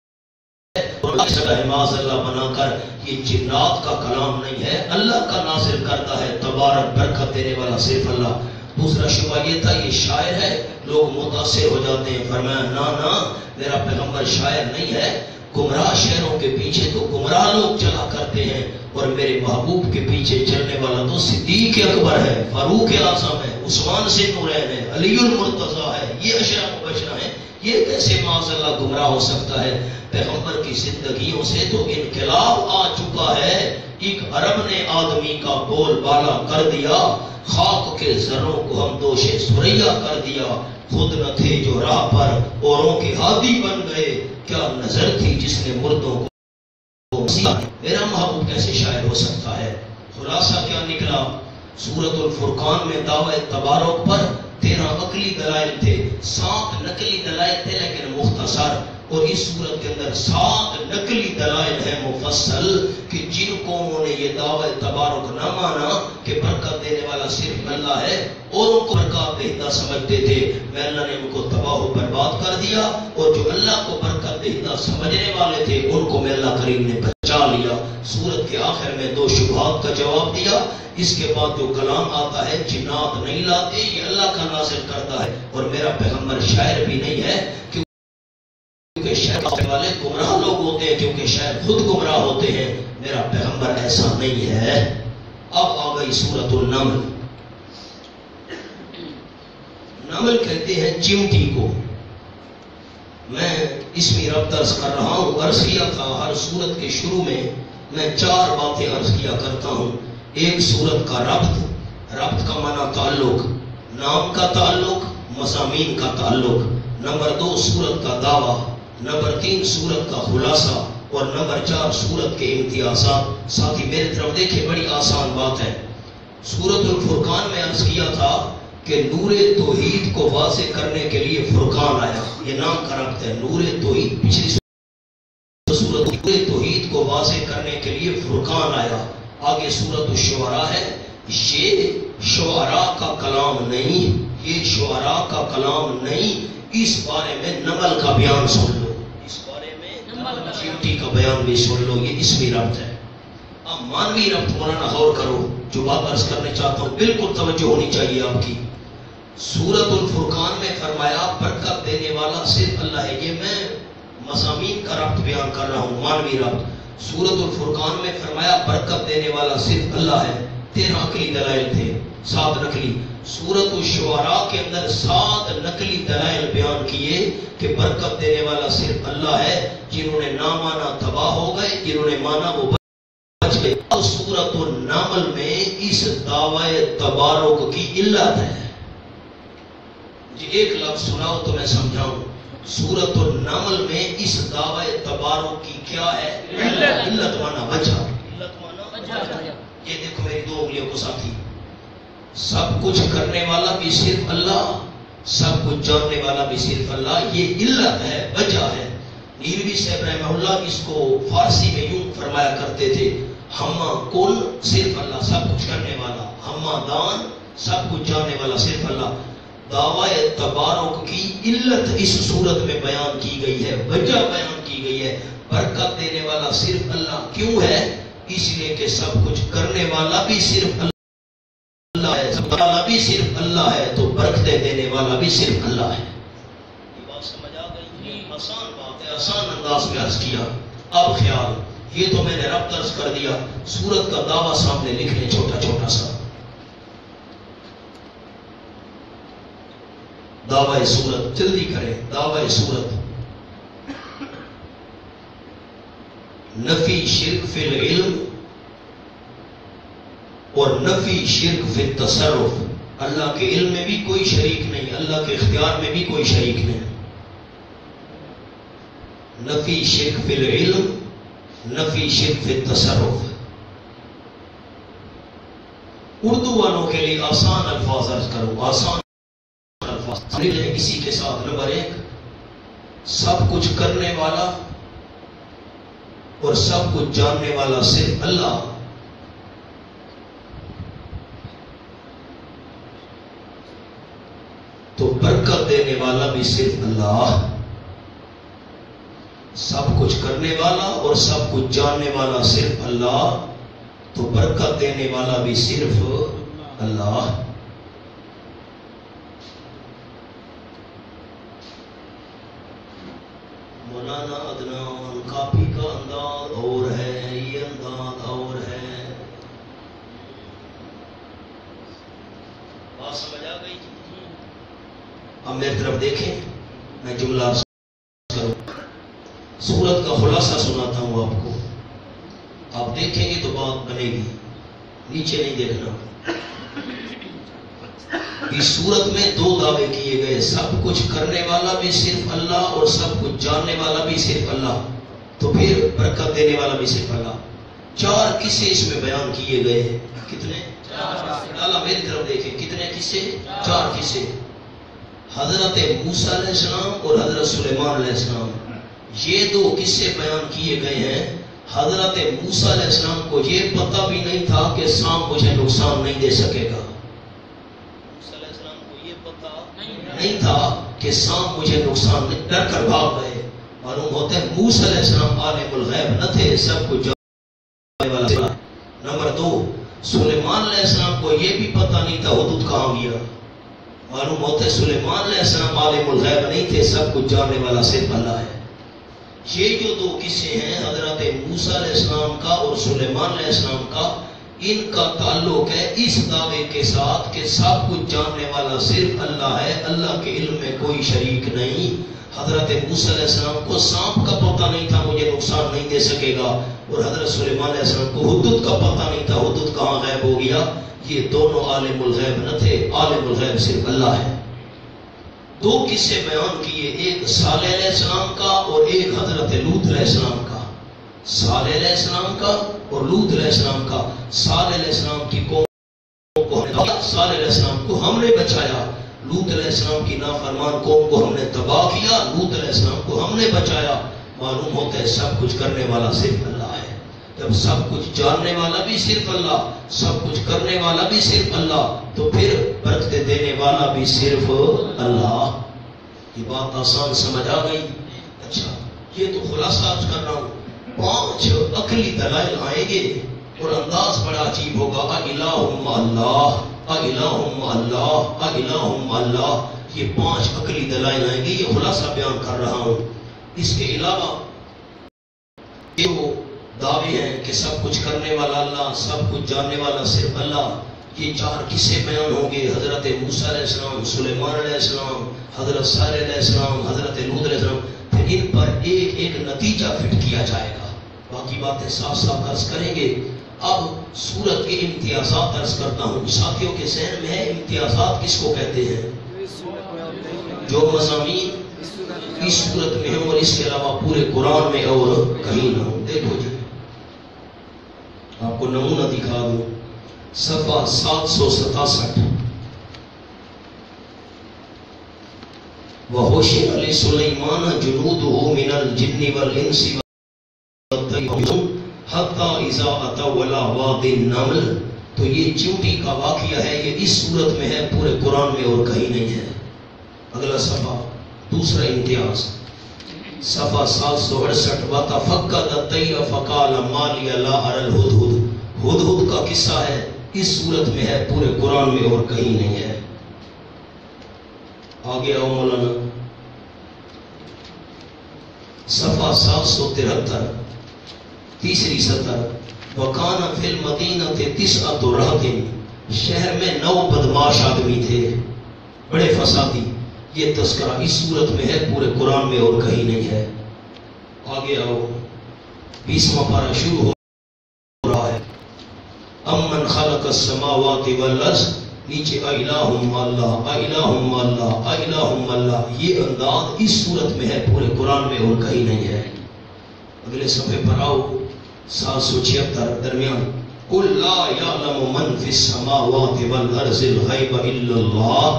معاذ اللہ بنا کر. یہ جنات کا کلام نہیں ہے، اللہ کا نازل کرتا ہے، تبارک برکت دینے والا صرف اللہ. دوسرا شبہ یہ تھا یہ شاعر ہے، لوگ متاثر ہو جاتے ہیں. فرمایا نا نا، میرا پیغمبر شاعر نہیں ہے. گمراہ شہروں کے پیچھے تو گمراہ لوگ چلا کرتے ہیں، اور میرے محبوب کے پیچھے چلنے والا تو صدیق اکبر ہے، فاروق اعظم ہے، عثمان سے نورین ہے، علی المرتضیٰ ہے، یہ اشرا مبشرہ ہے۔ یہ کیسے معاذ اللہ گمراہ ہو سکتا ہے؟ پیغمبر کی زندگیوں سے تو انقلاب آ چکا ہے۔ ایک عرب نے آدمی کا بول بالا کر دیا، خاک کے ذروں کو ہم دوش سریا کر دیا، خود نہ تھے جو راہ پر اوروں کے ہادی بن گئے، کیا نظر تھی جس نے مردوں کو۔ میرا محبوب کیسے شاعر ہو سکتا ہے؟ خلاصہ کیا نکلا؟ سورۃ الفرقان میں دعوی تبارک پر 13 عقلی دلائل تھے، 7 نقلی دلائل تھے لیکن مختصر، اور اس صورت کے اندر 7 نقلی دلائل ہیں مفصل، کہ جن قوموں نے یہ دعوی تبارک نہ مانا کہ برکت دینے والا صرف اللہ ہے، اور ان کو برکات دہندہ سمجھتے تھے، میں اللہ نے ان کو تباہ و برباد کر دیا، اور جو اللہ کو برکت دہندہ سمجھنے والے تھے ان کو میں اللہ کریم نے بچا لیا۔ سورت کے آخر میں 2 شبہات کا جواب دیا۔ اس کے بعد جو کلام آتا ہے جنات نہیں لاتے، یہ اللہ کا نازل کرتا ہے، اور میرا پیغمبر شاعر بھی نہیں ہے، کیونکہ شاعر والے گمراہ لوگ ہوتے ہیں، کیونکہ شاعر خود گمراہ ہوتے ہیں، میرا پیغمبر ایسا نہیں ہے۔ اب آ گئی سورۃ النمل۔ نمل کہتے ہیں چمٹی کو۔ میں اسمی ربط عرض کر رہا ہوں، عرض کیا تھا ہر سورت کے شروع میں 4 باتیں عرض کیا کرتا ہوں۔ ایک سورت کا ربط کا معنی تعلق، نام کا تعلق، مضامین کا تعلق۔ نمبر 2 سورت کا دعویٰ، نمبر 3 سورت کا خلاصہ، اور نمبر 4 سورت کے امتیازات۔ ساتھی میرے طرف دیکھیں، بڑی آسان بات ہے۔ سورت الفرقان میں عرض کیا تھا کہ نور توحید کو واضح کرنے کے لیے فرقان آیا، یہ نام کا ربط ہے۔ نور توحید، پچھلی سورت نور توحید کو واضح کرنے کے لیے فرقان آیا۔ آگے سورت الشعراء ہے، یہ شعراء کا کلام نہیں، یہ شعراء کا کلام نہیں، اس بارے میں نمل کا بیان سن لو، اس بارے میں چمٹی کا بیان بھی سن لو، یہ اسمی ربط ہے۔ اب مانوی ربط مولانا غور کرو، جو بات عرض کرنے چاہتا ہوں بالکل توجہ ہونی چاہیے آپ کی۔ سورت الفرقان میں فرمایا برکت دینے والا صرف اللہ ہے، یہ میں مضامین کا ربط بیان کر رہا ہوں، مانوی ربط۔ سورت الفرقان میں فرمایا برکت دینے والا صرف اللہ ہے، 13 عقلی دلائل تھے، 7 نقلی۔ سورت الشعراء کے اندر 7 نقلی دلائل بیان کیے کہ برکت دینے والا صرف اللہ ہے، جنہوں نے نہ مانا تباہ ہو گئے، جنہوں نے مانا وہ بچ گئے۔ اب سورت النمل میں اس دعوی تبارک کی علت ہے، جی ایک لفظ سناؤ تو میں سمجھاؤں۔ سورت النمل میں اس دعوی تبارک کی کیا ہے؟ علت مانا بچا، علت مانا یہ دیکھو میری 2 انگلیوں کو ساتھی، سب کچھ کرنے والا بھی صرف اللہ، سب کچھ جاننے والا بھی صرف اللہ، یہ علت ہے، وجہ ہے۔ نیلوی صاحب رحمہ اللہ اس کو فارسی میں یوں فرمایا کرتے تھے، ہما کل صرف اللہ، سب کچھ کرنے والا، ہما دان سب کچھ جاننے والا صرف اللہ۔ دعوی تبارک کی علت اس صورت میں بیان کی گئی ہے، وجہ بیان کی گئی ہے۔ برکت دینے والا صرف اللہ کیوں ہے؟ اس لیے کہ سب کچھ کرنے والا بھی صرف اللہ ہے، سب والا بھی صرف اللہ ہے، تو برکتیں دینے والا بھی صرف اللہ ہے۔ یہ بات سمجھ آ گئی؟ آسان بات ہے، آسان انداز میں عرض کیا۔ اب خیال، یہ تو میں نے ربط عرض کر دیا، سورت کا دعویٰ سامنے لکھ لیں چھوٹا چھوٹا سا۔ دعوی سورت، جلدی کریں، دعوی سورت: نفی شرک فی العلم اور نفی شرک فی التصرف۔ اللہ کے علم میں بھی کوئی شریک نہیں، اللہ کے اختیار میں بھی کوئی شریک نہیں۔ نفی شرک فی العلم، نفی شرک فی التصرف۔ اردو والوں کے لیے آسان الفاظ عرض کروں، آسان الفاظ اسی کے ساتھ۔ نمبر 1، سب کچھ کرنے والا اور سب کچھ جاننے والا صرف اللہ، تو برکت دینے والا بھی صرف اللہ، سب کچھ کرنے والا اور سب کچھ جاننے والا صرف اللہ، تو برکت دینے والا بھی صرف اللہ۔ مولانا عدنان کاپی کا انداز اور ہے، یہ انداز اور ہے. بات سمجھ آ گئی؟ اب میری طرف دیکھیں، میں جملہ کروں، سورت کا خلاصہ سناتا ہوں آپ کو. آپ دیکھیں گے تو بات بنے گی، نیچے نہیں دیکھنا. اس سورت میں دو دعوے کیے گئے، سب کچھ کرنے والا بھی صرف اللہ اور سب کچھ جاننے والا بھی صرف اللہ، تو پھر برکت دینے والا بھی صرف اللہ. 4 قصے اس میں بیان کیے گئے ہیں. کتنے؟ اللہ میری طرف دیکھیں، کتنے قصے؟ 4 قصے. حضرت موسیٰ علیہ السلام اور حضرت سلیمان علیہ السلام، یہ 2 قصے بیان کیے گئے ہیں. حضرت موسیٰ علیہ السلام کو یہ پتہ بھی نہیں تھا کہ سانپ مجھے نقصان نہیں دے سکے گا. موسیٰ علیہ السلام کو یہ پتہ نہیں تھا کہ سانپ مجھے نقصان نہیں، ڈر کر بھاگ گئے. معلوم ہوتا ہے موسیٰ علیہ السلام عالم الغیب نہ تھے، سب کچھ جاننے والا تھا. نمبر 2، سلیمان علیہ السلام کو یہ بھی پتہ نہیں تھا حدود کہاں گیا. معلوم ہوتا ہے سلیمان علیہ السلام عالم الغیب نہیں تھے، سب کچھ جاننے والا صرف اللہ ہے. یہ جو 2 قصے ہیں حضرت موسیٰ علیہ السلام کا اور سلیمان علیہ السلام کا، ان کا تعلق ہے اس دعوے کے ساتھ کہ سب کچھ جاننے والا صرف اللہ ہے، اللہ کے علم میں کوئی شریک نہیں. حضرت موسیٰ علیہ السلام کو سانپ کا پتہ نہیں تھا مجھے نقصان نہیں دے سکے گا، اور حضرت سلیمان علیہ السلام کو حدود کا پتہ نہیں تھا حدود کہاں غائب ہو گیا. یہ دونوں عالم الغیب نہ تھے، عالم الغیب صرف اللہ ہے. 2 قصے بیان کیے، ایک صالح علیہ السلام کا اور ایک حضرت لوط علیہ السلام کا. صالح علیہ السلام کا اور لوط علیہ السلام کا. صالح علیہ السلام کی قوم کو صالح علیہ السلام کو ہم نے بچایا، لوط علیہ السلام کی نافرمان قوم کو ہم نے تباہ کیا، لوط علیہ السلام کو ہم نے بچایا. معلوم ہوتا ہے سب کچھ کرنے والا صرف اللہ ہے. جب سب کچھ جاننے والا بھی صرف اللہ، سب کچھ کرنے والا بھی صرف اللہ، تو پھر برکت دینے والا بھی صرف اللہ. یہ بات آسان سمجھ آ گئی؟ اچھا، یہ تو خلاصہ آج کر رہا ہوں. 5 عقلی دلائل آئیں گے اور انداز بڑا عجیب ہوگا. الہم اللہ، الہم اللہ، الہم اللہ. یہ 5 عقلی دلائل آئیں گے، یہ خلاصہ بیان کر رہا ہوں. اس کے علاوہ جو دعوے ہیں کہ سب کچھ کرنے والا اللہ، سب کچھ جاننے والا صرف اللہ، یہ 4 قصے بیان ہوں گے. حضرت موسیٰ علیہ السلام، سلیمان علیہ السلام، حضرت صالح علیہ السلام، حضرت لوط علیہ السلام. پھر ان پر ایک ایک نتیجہ فٹ کیا جائے گا. باقی باتیں صاف صاف عرض کریں گے. اب سورت کے امتیازات عرض کرتا ہوں. ساتھیوں کے ذہن میں ہے امتیازات کس کو کہتے ہیں؟ جو مضامین اس سورت میں ہوں اور اس کے علاوہ پورے قرآن میں اور کہیں نہ ہوں. دیکھو جی، آپ کو نمونہ دکھا دوں. صفحہ 767. وَحُشِرَ لِسُلَيْمَانَ جُنُودُهُ مِنَ الْجِنِّ وَالْإِنسِ حَتَّى إِذَا أَتَوْا عَلَى وَادِ النَّمْلِ. تو یہ چیونٹی کا واقعہ ہے، یہ اس سورت میں ہے، پورے قرآن میں اور کہیں نہیں ہے. اگلا صفحہ، دوسرا امتیاز، صفحہ 768. وَتَفَقَّدَ الطَّيْرَ فَقَالَ مَا لِيَ لَا أَرَى الْهُدْهُدَ. ہدہد کا قصہ ہے، اس سورت میں ہے، پورے قرآن میں اور کہیں نہیں ہے. آگے آؤ مولانا. صفحہ 773، تیسری سطر. وَكَانَ فِي الْمَدِينَةِ تِسْعَةُ رَهْطٍ. شہر میں 9 بدماش آدمی تھے، بڑے فسادی. یہ تذکرہ اس سورت میں ہے، پورے قرآن میں اور کہیں نہیں ہے. آگے آؤ، 20واں پارہ شروع ہو رہا ہے. امن خلق السماوات والارض. نیچے الہم اللہ، الہم اللہ، الہم اللہ. یہ انداز اس صورت میں ہے، پورے قرآن میں اور کہیں نہیں ہے. اگلے صفحے پر آؤ، 776 درمیان. قل لا یعلم من فی السماوات والارض الغیب الا اللہ.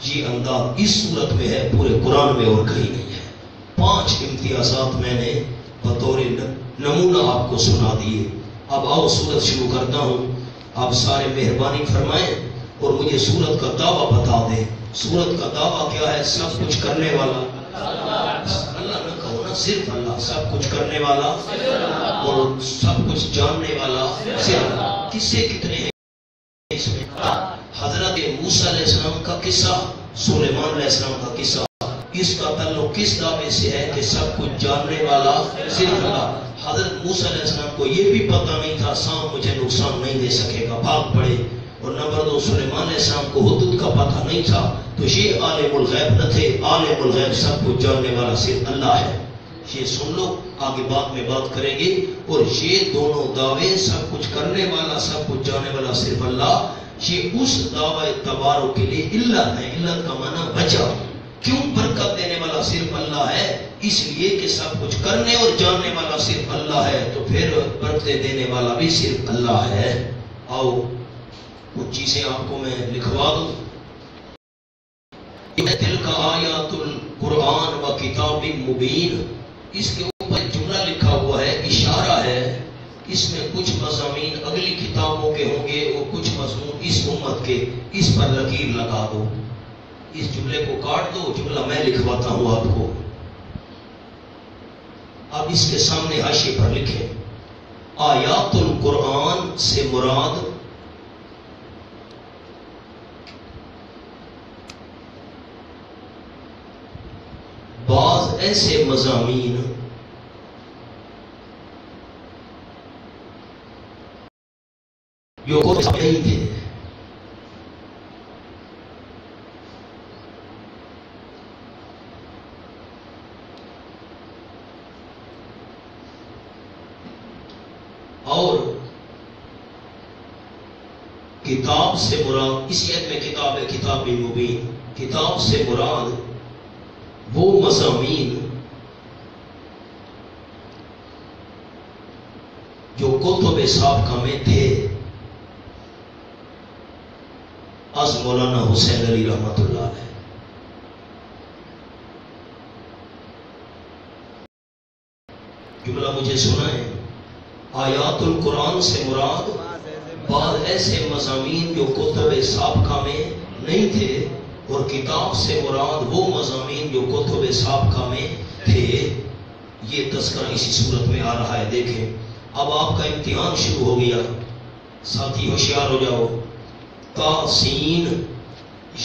یہ انداز اس صورت میں ہے، پورے قرآن میں اور کہیں نہیں ہے. 5 امتیازات میں نے بطور نمونہ آپ کو سنا دیے. اب آؤ سورت شروع کرتا ہوں. آپ سارے مہربانی فرمائیں اور مجھے سورت کا دعویٰ بتا دیں. سورت کا دعویٰ کیا ہے؟ سب کچھ کرنے والا اللہ نہ کہو نا، صرف اللہ. سب کچھ کرنے والا اور سب کچھ جاننے والا صرف. قصے کتنے ہیں اس میں؟ حضرت موسیٰ علیہ السلام کا قصہ، سلیمان علیہ السلام کا قصہ. اس کا تعلق کس دعوے سے ہے کہ سب کچھ جاننے والا صرف اللہ. حضرت موسیٰ علیہ السلام کو یہ بھی پتہ نہیں تھا سانپ مجھے نقصان نہیں دے سکے گا، بھاگ پڑے. اور نمبر 2 سلیمان علیہ السلام کو حدود کا پتہ نہیں تھا، تو یہ عالم الغیب نہ تھے. عالم الغیب سب کچھ جاننے والا صرف اللہ ہے. یہ سن لو، آگے بعد میں بات کریں گے. اور یہ دونوں دعوے، سب کچھ کرنے والا سب کچھ جاننے والا صرف اللہ، یہ اس دعوے تبارک کے لیے علت ہے. علت کا معنی وجہ. کیوں برکت دینے والا صرف اللہ ہے؟ اس لیے کہ سب کچھ کرنے اور جاننے والا صرف اللہ ہے، تو پھر برکت دینے والا بھی صرف اللہ ہے. آؤ کچھ چیزیں آپ کو میں لکھوا دوں. تلک آیات القرآن و کتاب مبین، اس کے اوپر جملہ لکھا ہوا ہے، اشارہ ہے. اس میں کچھ مضامین اگلی کتابوں کے ہوں گے اور کچھ مضمون اس امت کے. اس پر لکیر لگا دو، اس جملے کو کاٹ دو، جملہ میں لکھواتا ہوں آپ کو. اب اس کے سامنے حاشیے پر لکھیں، آیات القرآن سے مراد بعض ایسے مضامین جو نہیں تھے. اور کتاب سے مراد، اسی آیت میں کتاب ہے، کتاب مبین. کتاب سے مراد وہ مضامین جو کتب سابقہ میں تھے. از مولانا حسین علی رحمۃ اللہ علیہ. جملہ مجھے سنائیں، آیات القرآن سے مراد بعض ایسے مضامین جو کتب سابقہ میں نہیں تھے، اور کتاب سے مراد وہ مضامین جو کتب سابقہ میں تھے. یہ تذکرہ اسی صورت میں آ رہا ہے. دیکھیں اب آپ کا امتحان شروع ہو گیا، ساتھی ہوشیار ہو جاؤ. تاسین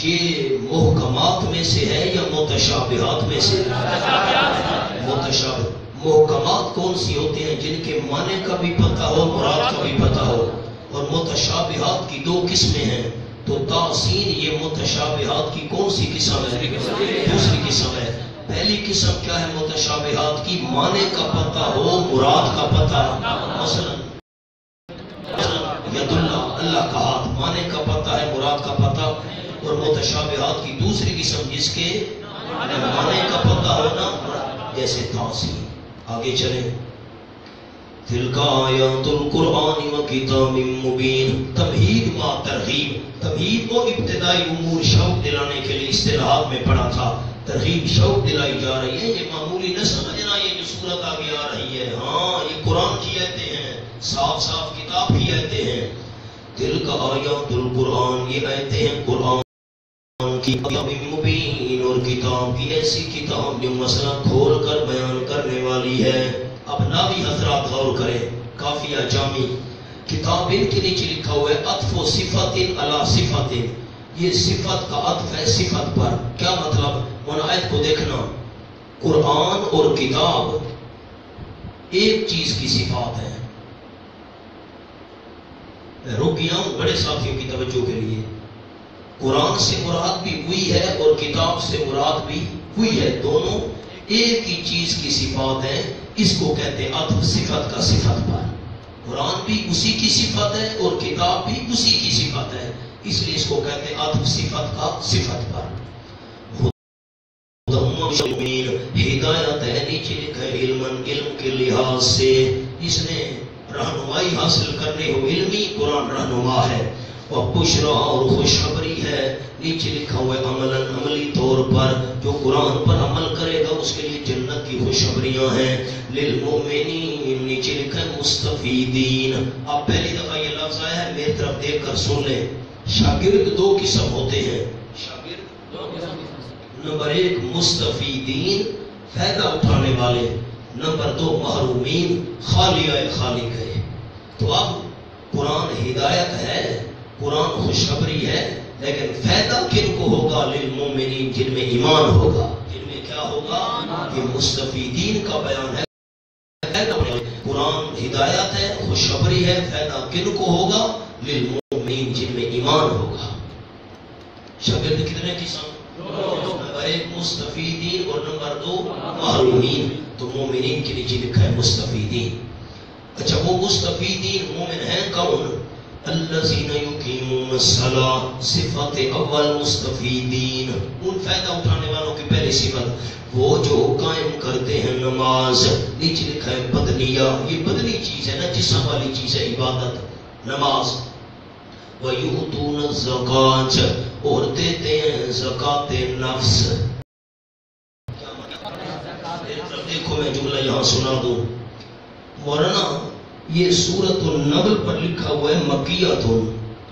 یہ محکمات میں سے ہے یا متشابہات میں سے؟ متشابہ. محکمات کون سی ہوتے ہیں؟ جن کے معنی کا بھی پتہ ہو، مراد کا بھی پتہ ہو. اور متشابہات کی 2 قسمیں ہیں. تو تاسین یہ متشابہات کی کون سی قسم ہے؟ دوسری قسم ہے. پہلی قسم کیا ہے متشابہات کی؟ معنی کا پتہ ہو، مراد کا پتہ. مثلا ید اللہ، اللہ کا ہاتھ، معنی کا پتہ ہے، مراد کا پتہ. اور متشابہات کی دوسری قسم جس کے معنی کا پتہ ہونا، جیسے تاسین. آگے چلیں. تلک آیات القرآن و کتاب مبین. تمہید و ترغیب. تمہید کو ابتدائی امور شوق دلانے کے لیے اصطلاحات میں پڑھا تھا. ترغیب شوق دلائی جا رہی ہے. یہ معمولی نہ سمجھنا یہ جو صورت آگے آ رہی ہے، ہاں یہ قرآن کی آیتیں ہیں، صاف صاف کتاب کی آیتیں ہیں. تلک آیات القرآن، یہ آیتیں ہیں قرآن کی. کتاب مبین، اور کتاب کی ایسی کتاب جو مسئلہ کھول کر بیان کرنے والی ہے. اب ناوی حضرات غور کریں، کافیہ جامی کتاب ان کے نیچے لکھا ہوا ہے عطف و صفت علی صفت. یہ صفت کا عطف ہے صفت پر. کیا مطلب؟ آیت کو دیکھنا، قرآن اور کتاب ایک چیز کی صفات ہے. میں رک گیا ہوں بڑے ساتھیوں کی توجہ کے لیے. قرآن سے مراد بھی وہی ہے اور کتاب سے مراد بھی وہی ہے. دونوں ایک ہی چیز کی صفات ہے. اس کو کہتے ہیں عطف صفت کا صفت پر. قرآن بھی اسی کی صفت ہے اور کتاب بھی اسی کی صفت ہے، اس لیے اس کو کہتے ہیں عطف صفت کا صفت پر. ہدایت ہے، نیچے لکھا ہے علم کے لحاظ سے. اس نے رہنمائی حاصل کرنے ہو، علمی قرآن رہنما ہے. اور بشرا اور خوشخبری ہے، نیچے لکھا ہوا ہے عملی طور پر جو قرآن پر عمل کرے گا اس کے لیے جنت کی خوشخبریاں ہیں. للمؤمنین، نیچے لکھا ہے مستفیدین. اب پہلی دفعہ یہ لفظ آیا ہے، میری طرف دیکھ کر سن لیں. شاگرد 2 قسم ہوتے ہیں. شاگرد 2 قسم. نمبر 1 مستفیدین، فائدہ اٹھانے والے. نمبر 2 محرومین، خالی آئے خالی گئے. تو اب قرآن ہدایت ہے، قرآن خوشخبری ہے، لیکن فائدہ کن کو ہوگا؟ للمومنین، جن میں ایمان ہوگا. جن میں کیا ہوگا؟ یہ مستفیدین کا بیان ہے۔ قرآن ہدایت ہے، خوشخبری ہے، فائدہ کن کو ہوگا؟ للمؤمنین، جن میں ایمان ہوگا۔ شاگرد کتنے قسم؟ نمبر 1 مستفیدین اور نمبر 2 محرومین۔ تو مومنین کے نیچے لکھا ہے مستفیدین۔ اچھا وہ مستفیدین مومن ہیں کون؟ الذین یقیمون الصلاۃ، صفت اول مستفیدین، ان فائدہ اٹھانے والوں کی پہلی صفت وہ جو قائم کرتے ہیں نماز۔ نیچے لکھا ہے بدنیہ، یہ بدنی چیز ہے نا، جسم والی چیز ہے عبادت نماز۔ وَيُؤْتُونَ الزَّكَاةَ، اور دیتے ہیں زکات نفس۔ دیکھو میں جملہ یہاں سنا دوں مولانا، یہ سورۃ النمل پر لکھا ہوا ہے مکیۃ،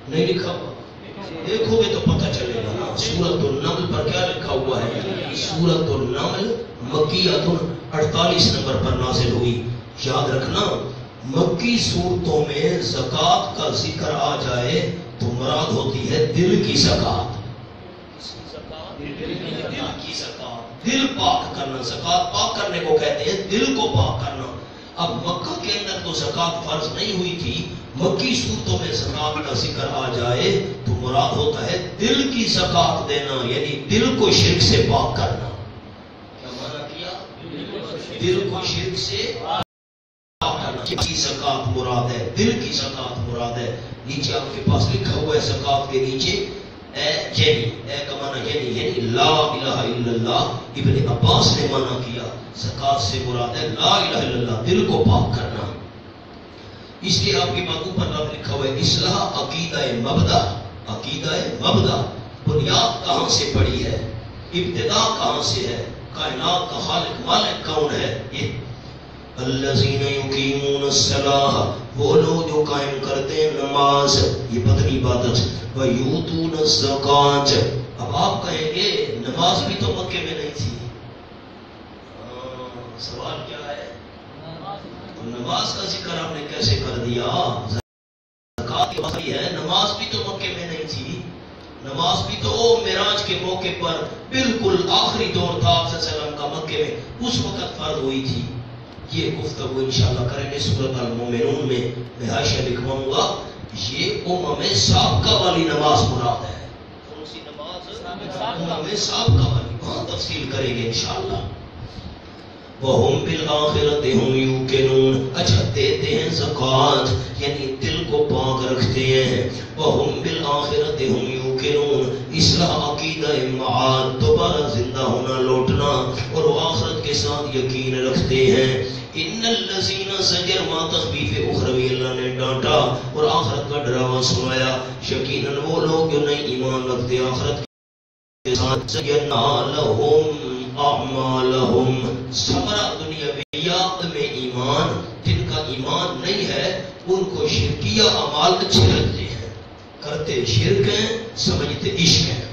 نہیں لکھا ہوا؟ دیکھو گے تو پتہ چلے گا نا۔ سورۃ النمل پر کیا لکھا ہوا ہے؟ سورۃ النمل مکیۃ، 48 نمبر پر نازل ہوئی۔ یاد رکھنا مکی صورتوں میں زکوٰۃ کا ذکر آ جائے تو مراد ہوتی ہے دل کی زکوٰۃ۔ دل کی زکوٰۃ، دل پاک کرنا، زکوٰۃ پاک کرنے کو کہتے ہیں، دل کو پاک کرنا۔ اب مکہ کے اندر تو زکوٰۃ فرض نہیں ہوئی تھی، مکی صورتوں میں زکوٰۃ کا ذکر آ جائے تو مراد ہوتا ہے دل کی زکوٰۃ دینا، یعنی دل کو شرک سے پاک کرنا۔ کیا معنی کیا؟ دل کو شرک سے پاک کرنا کی زکوٰۃ مراد ہے، دل کی زکوٰۃ مراد ہے۔ نیچے آپ کے پاس لکھا ہوا ہے زکوٰۃ کے نیچے اے کا معنی یعنی لا الہ الا اللہ۔ ابن عباس نے منع کیا، زکوٰۃ سے مراد ہے لا الہ الا اللہ، دل کو پاک کرنا۔ اس لیے آپ کے بعد اوپر لکھا ہوا ہے اصلاح عقیدہ مبدا۔ عقیدہ مبدا بنیاد کہاں سے پڑی ہے، ابتدا کہاں سے ہے، کائنات کا خالق مالک کون ہے؟ یہ الذین یقیمون الصلاۃ، وہ لوگ جو قائم کرتے ہیں نماز، یہ بدنی عبادت۔ وَيُؤْتُونَ الزَّكَاةَ، اب آپ کہیں گے نماز بھی تو مکے میں نہیں تھی۔ سوال کیا ہے؟ نماز کا ذکر آپ نے کیسے کر دیا؟ زکوٰۃ کی بات ہے، نماز بھی تو مکے میں نہیں تھی، نماز بھی تو معراج کے موقع پر بالکل آخری دور تھا آپ صلی اللہ علیہ وسلم کا، مکے میں اس وقت فرض ہوئی تھی۔ یہ گفتگو انشاءاللہ کریں گے سورۃ المومنون میں، میں حاشیہ لکھواؤں گا۔ یہ امم سابقہ والی نماز مراد ہے۔ کون سی نماز؟ امم سابقہ والی، وہاں تفصیل کریں گے انشاءاللہ۔ وَهُمْ بِالْآخِرَةِ هُمْ يُوقِنُونَ، اچھا دیتے ہیں زکوٰۃ یعنی دل کو پاک رکھتے ہیں۔ وَهُمْ بِالْآخِرَةِ هُمْ يُوقِنُونَ، اصلاح عقیدہ معاد، دوبارہ زندہ ہونا لوٹنا، اور وہ آخرت کے ساتھ یقین رکھتے ہیں۔ ان الذین زجر ما تخفیف اخروی، اللہ نے ڈانٹا اور آخرت کا ڈراوا سنایا۔ یقیناً وہ لوگ جو نہیں ایمان رکھتے آخرت کے ساتھ، زینا لہم اعمالہم، ثمرہ دنیاویات میں ایمان، جن کا ایمان نہیں ہے ان کو شرکیہ اعمال اچھے لگتے ہیں، کرتے شرک ہیں سمجھتے عشق ہیں۔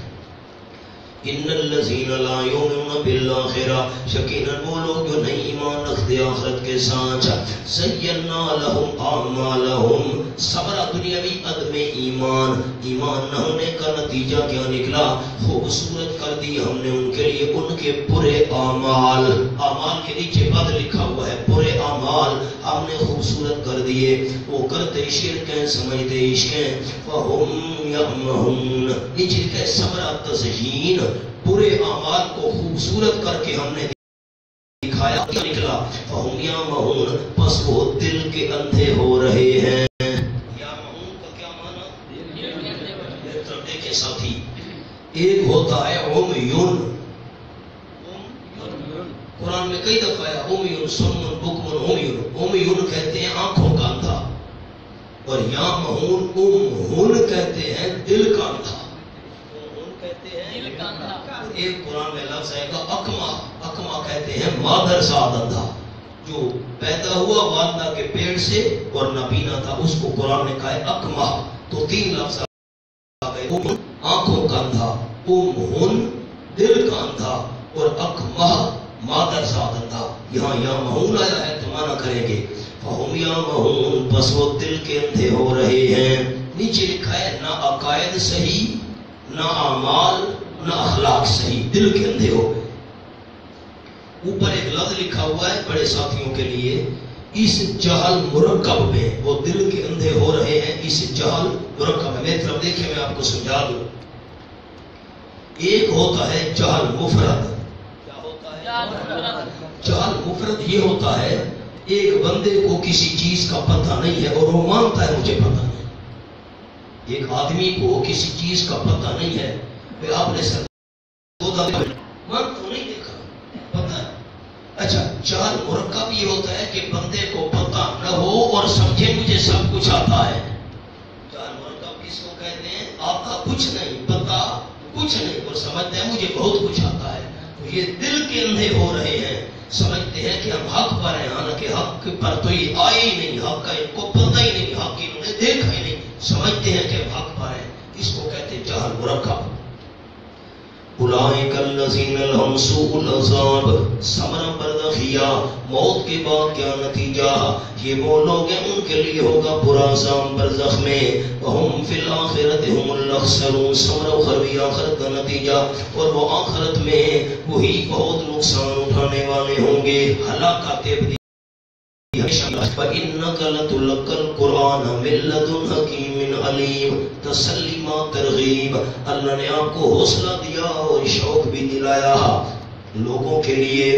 ان الذین لا یؤمنون بالآخرہ، یقیناً وہ لوگ جو نہیں ایمان رکھتے آخرت کے ساتھ، زینا لہم اعمالہم، ثمرہ دنیاوی عدم ایمان، ایمان نہ ہونے کا نتیجہ کیا نکلا؟ خوبصورت کر دی ہم نے ان کے لیے ان کے برے اعمال، اعمال کے نیچے بد لکھا ہوا ہے، برے اعمال ہم نے خوبصورت کر دیے، وہ کرتے شرک ہیں سمجھتے عشق ہیں۔ فہم یعمہون، نیچے لکھا ہے ثمرہ تزیین، برے اعمال کو خوبصورت کر کے ہم نے دکھایا، کیا نکلا؟ فہم یعمہون، پس وہ دل کے اندھے ہو رہے ہیں۔ یعمہون کا کیا معنی؟ میرے طرف دیکھیں ساتھی، ایک ہوتا ہے عمیون، قرآن میں کئی دفعہ ہے عمیون، سمن بکمن عمیون، عمیون کہتے ہیں آنکھوں کا اندھا، اور یعمہون امہن کہتے ہیں دل کا اندھا، کہتے ہیں دل کا اندھا۔ ایک قرآن میں لفظ ہے کہ اکما، اکما کہتے ہیں مادر زاد اندھا، جو پیدا ہوا والدہ کے پیٹ سے اور نابینا تھا، اس کو قرآن نے کہا ہے اکما۔ تو تین لفظ آ گئے، آنکھوں کا اندھا، امہن دل کا اندھا، اور اکما مادر زاد اندھا۔ یہاں یعمہون آیا ہے تو معنی کریں گے فہم یعمہون، پس وہ دل کے اندھے ہو رہے ہیں۔ نیچے لکھا ہے نہ عقائد صحیح، نہ اعمال، نہ اخلاق صحیح، دل کے اندھے ہو گئے۔ اوپر ایک لفظ لکھا ہوا ہے بڑے ساتھیوں کے لیے، اس جہل مرکب میں، وہ دل کے اندھے ہو رہے ہیں اس جہل مرکب میں. میری طرف دیکھیں میں آپ کو سمجھا دوں. ایک ہوتا ہے جہل مفرد. کیا ہوتا ہے جہل مفرد؟ یہ ہوتا ہے ایک بندے کو کسی چیز کا پتہ نہیں ہے اور وہ مانتا ہے مجھے پتہ نہیں. ایک آدمی کو کسی چیز کا پتہ نہیں ہے کہ آپ نے تو نہیں دیکھا، پتہ ہے. اچھا، جہل مرکب یہ ہوتا ہے کہ بندے کو پتہ نہ ہو اور سمجھے مجھے سب کچھ آتا ہے. جہل مرکب کس کو کہتے ہیں؟ آپ کا کچھ نہیں پتہ، کچھ نہیں، اور سمجھتے ہیں مجھے بہت کچھ آتا ہے. تو یہ دل کے اندھے ہو رہے ہیں، سمجھتے ہیں کہ ہم حق پر ہیں، حالانکہ حق پر تو یہ آئے ہی نہیں، حق کا ان کو پتہ ہی نہیں، حق انہوں نے دیکھا ہی نہیں، سمجھتے ہیں کہ ہم حق پر ہیں. اس کو کہتے ہیں جہل مرکب. اولئک الذین لهم سوء العذاب، ثمرہ برزخیہ، موت کے بعد کیا نتیجہ؟ یہ وہ لوگ ہیں ان کے لیے ہوگا برا عذاب برزخ میں. وہم فی الآخرۃ هم الاخسرون، ثمرہ اخروی آخرت کا نتیجہ، اور وہ آخرت میں وہی بہت نقصان اٹھانے والے ہوں گے، ہلاکت ابدی. وَإِنَّكَ لَتُلَقَّى الْقُرْآنَ مِن لَّدُنْ حَكِيمٍ عَلِيمٍ، تسلیمہ ترغیب. اللہ نے آپ کو حوصلہ دیا اور شوق بھی دلایا لوگوں کے لیے.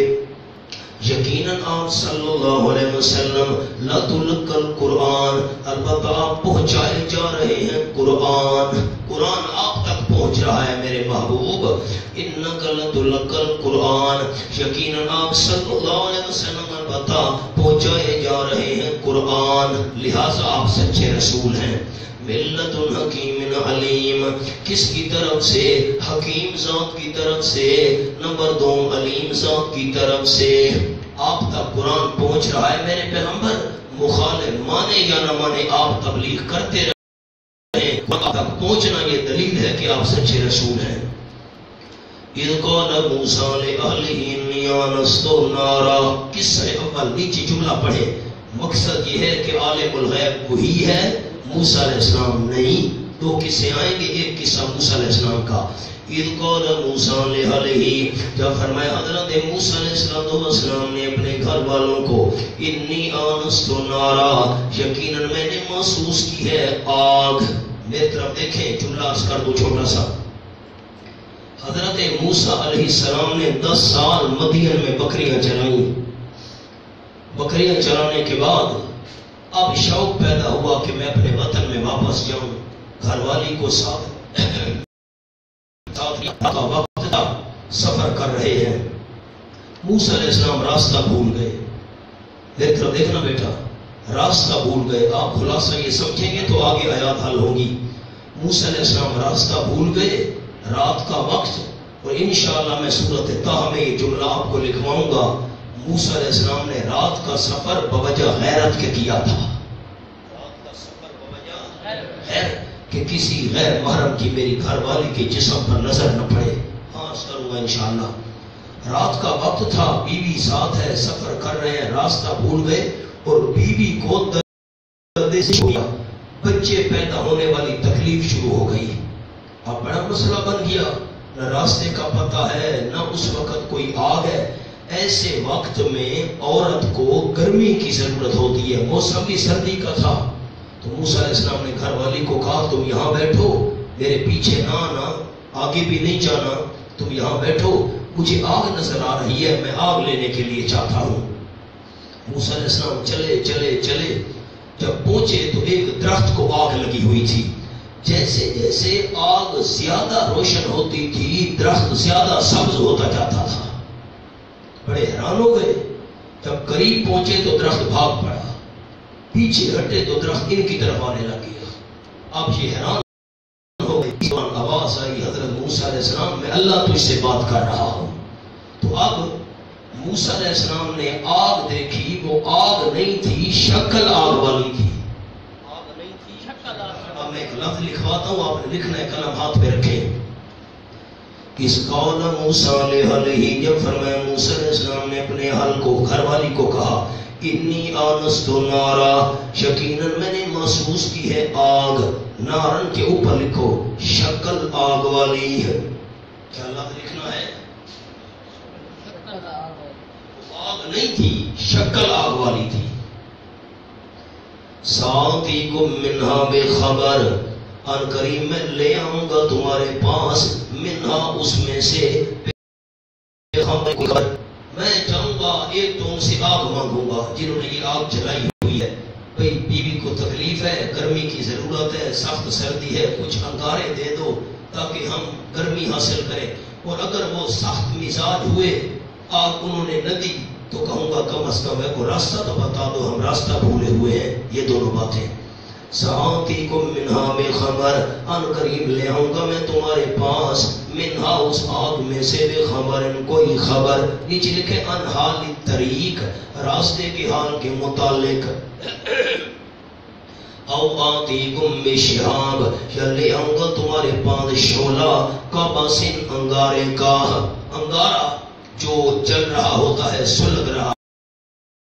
یقیناً آپ صلی اللہ علیہ وسلم لَتُلَقَّى الْقُرْآنَ، البتہ آپ پہنچائے جا رہے ہیں قرآن. قرآن آپ تک پہنچ رہا ہے میرے محبوب. اِنَّكَ لَتُلَقَّى الْقُرْآنَ، یقیناً آپ صلی اللہ علیہ وسلم البتہ پہنچائے جا رہے ہیں قرآن، لہٰذا آپ سچے رسول ہیں. ملت حکیم علیم، کس کی طرف سے؟ حکیم ذات کی طرف سے. نمبر 2، علیم ذات کی طرف سے. آپ تک قرآن پہنچ رہا ہے میرے پیغمبر، مخالف مانے یا نہ مانے آپ تبلیغ کرتے رہے، آپ تک پہنچنا یہ دلیل ہے کہ آپ سچے رسول ہیں. اِذْ قَالَ مُوسَىٰ لِأَهْلِهِ إِنِّي آنَسْتُ نَارًا، قصہ اول نیچے جملہ پڑھے. مقصد یہ ہے کہ عالم الغیب وہی ہے، موسیٰ علیہ السلام نہیں. دو قصے آئیں گے، ایک قصہ موسیٰ علیہ السلام کا. اِذْ قَالَ مُوسَىٰ لِأَهْلِهِ، جب فرمایا حضرت موسیٰ علیہ السلام نے اپنے گھر والوں کو، إِنِّي آنَسْتُ نَارًا، یقیناً میں نے محسوس کی ہے آگ. میری طرف دیکھیں، جملہ عرض کر دو چھوٹا سا. حضرت موسیٰ علیہ السلام نے 10 سال مدین میں بکریاں چلائیں. بکریاں چلانے کے بعد اب شوق پیدا ہوا کہ میں اپنے وطن میں واپس جاؤں. گھر والی کو ساتھ وقت تھا، سفر کر رہے ہیں. موسیٰ علیہ السلام راستہ بھول گئے. میری طرف دیکھنا بیٹا، راستہ بھول گئے. آپ خلاصہ یہ سمجھیں گے تو آگے آیات حل ہوگی. موسیٰ علیہ السلام راستہ بھول گئے، رات کا وقت، اور انشاءاللہ میں سورۃ طٰہٰ میں یہ جملہ آپ کو لکھواؤں گا. موسیٰ علیہ السلام نے رات کا سفر بوجہ غیرت کے کیا تھا. رات کا سفر بوجہ غیرت کہ کسی غیر محرم کی میری گھر والی کے جسم پر نظر نہ پڑے. ہاں کروں گا انشاءاللہ. رات کا وقت تھا، بیوی ساتھ ہے، سفر کر رہے ہیں، راستہ بھول گئے اور بیوی کو درد سے چھوڑا. بچے پیدا ہونے والی تکلیف شروع ہو گئی. اب بڑا مسئلہ بن گیا، نہ راستے کا پتہ ہے، نہ اس وقت کوئی آگ ہے. ایسے وقت میں عورت کو گرمی کی ضرورت ہوتی ہے، موسم بھی سردی کا تھا. تو موسیٰ علیہ السلام نے گھر والی کو کہا تم یہاں بیٹھو، میرے پیچھے نہ آنا، آگے بھی نہیں جانا، تم یہاں بیٹھو، مجھے آگ نظر آ رہی ہے، میں آگ لینے کے لیے چاہتا ہوں. موسیٰ علیہ السلام چلے چلے چلے، جب پہنچے تو ایک درخت کو آگ لگی ہوئی تھی. جیسے جیسے آگ زیادہ روشن ہوتی تھی، درخت زیادہ سبز ہوتا جاتا تھا. بڑے حیران ہو گئے. جب قریب پہنچے تو درخت بھاگ پڑا، پیچھے ہٹے تو درخت ان کی طرف آنے لگ گیا. اب یہ حیران ہو گئے. آواز آئی حضرت موسیٰ علیہ السلام، میں اللہ تجھ سے بات کر رہا ہوں. تو اب موسیٰ علیہ السلام نے آگ دیکھی، وہ آگ نہیں تھی، شکل آگ والی تھی. آگ نہیں تھی، شکل آگ. اب میں ایک لفظ لکھواتا ہوں، آپ نے لکھنا ہے، قلم ہاتھ پہ رکھیں. اس قول موسیٰ علیہ، جب فرمایا موسیٰ علیہ السلام نے اپنے اہل کو، گھر والی کو کہا، انی آنست نارا، یقیناً میں نے محسوس کی ہے آگ. نارن کے اوپر لکھو شکل آگ والی ہے. کیا لفظ لکھنا ہے؟ آگ نہیں تھی، شکل آگ والی تھی. ساتیکم منہا بے خبر، ان قریب میں لے آؤں گا تمہارے پاس، منہا اس میں سے بے خبر. میں چاہوں گا ایک تو ان سے آگ مانگوں گا جنہوں نے یہ آگ جلائی ہوئی ہے. بھئی بیوی کو تکلیف ہے، گرمی کی ضرورت ہے، سخت سردی ہے، کچھ انگارے دے دو تاکہ ہم گرمی حاصل کریں. اور اگر وہ سخت مزاج ہوئے، آگ انہوں نے نہ دی، تو کہوں گا کم از کم ہے کو راستہ تو بتا دو، ہم راستہ بھولے ہوئے ہیں. یہ دونوں باتیں. سآتیکم منہا بے خبر، ان قریب لے آؤں گا میں تمہارے پاس، منہا اس آگ میں سے بے خبر، کوئی خبر. نیچے لکھے ان حال طریق، راستے کے حال کے متعلق. او آتیکم بشہاب، یا لے آؤں گا تمہارے پاس شعلہ، قبسن انگارے کا. انگارہ جو جل رہا ہوتا ہے، سلگ رہا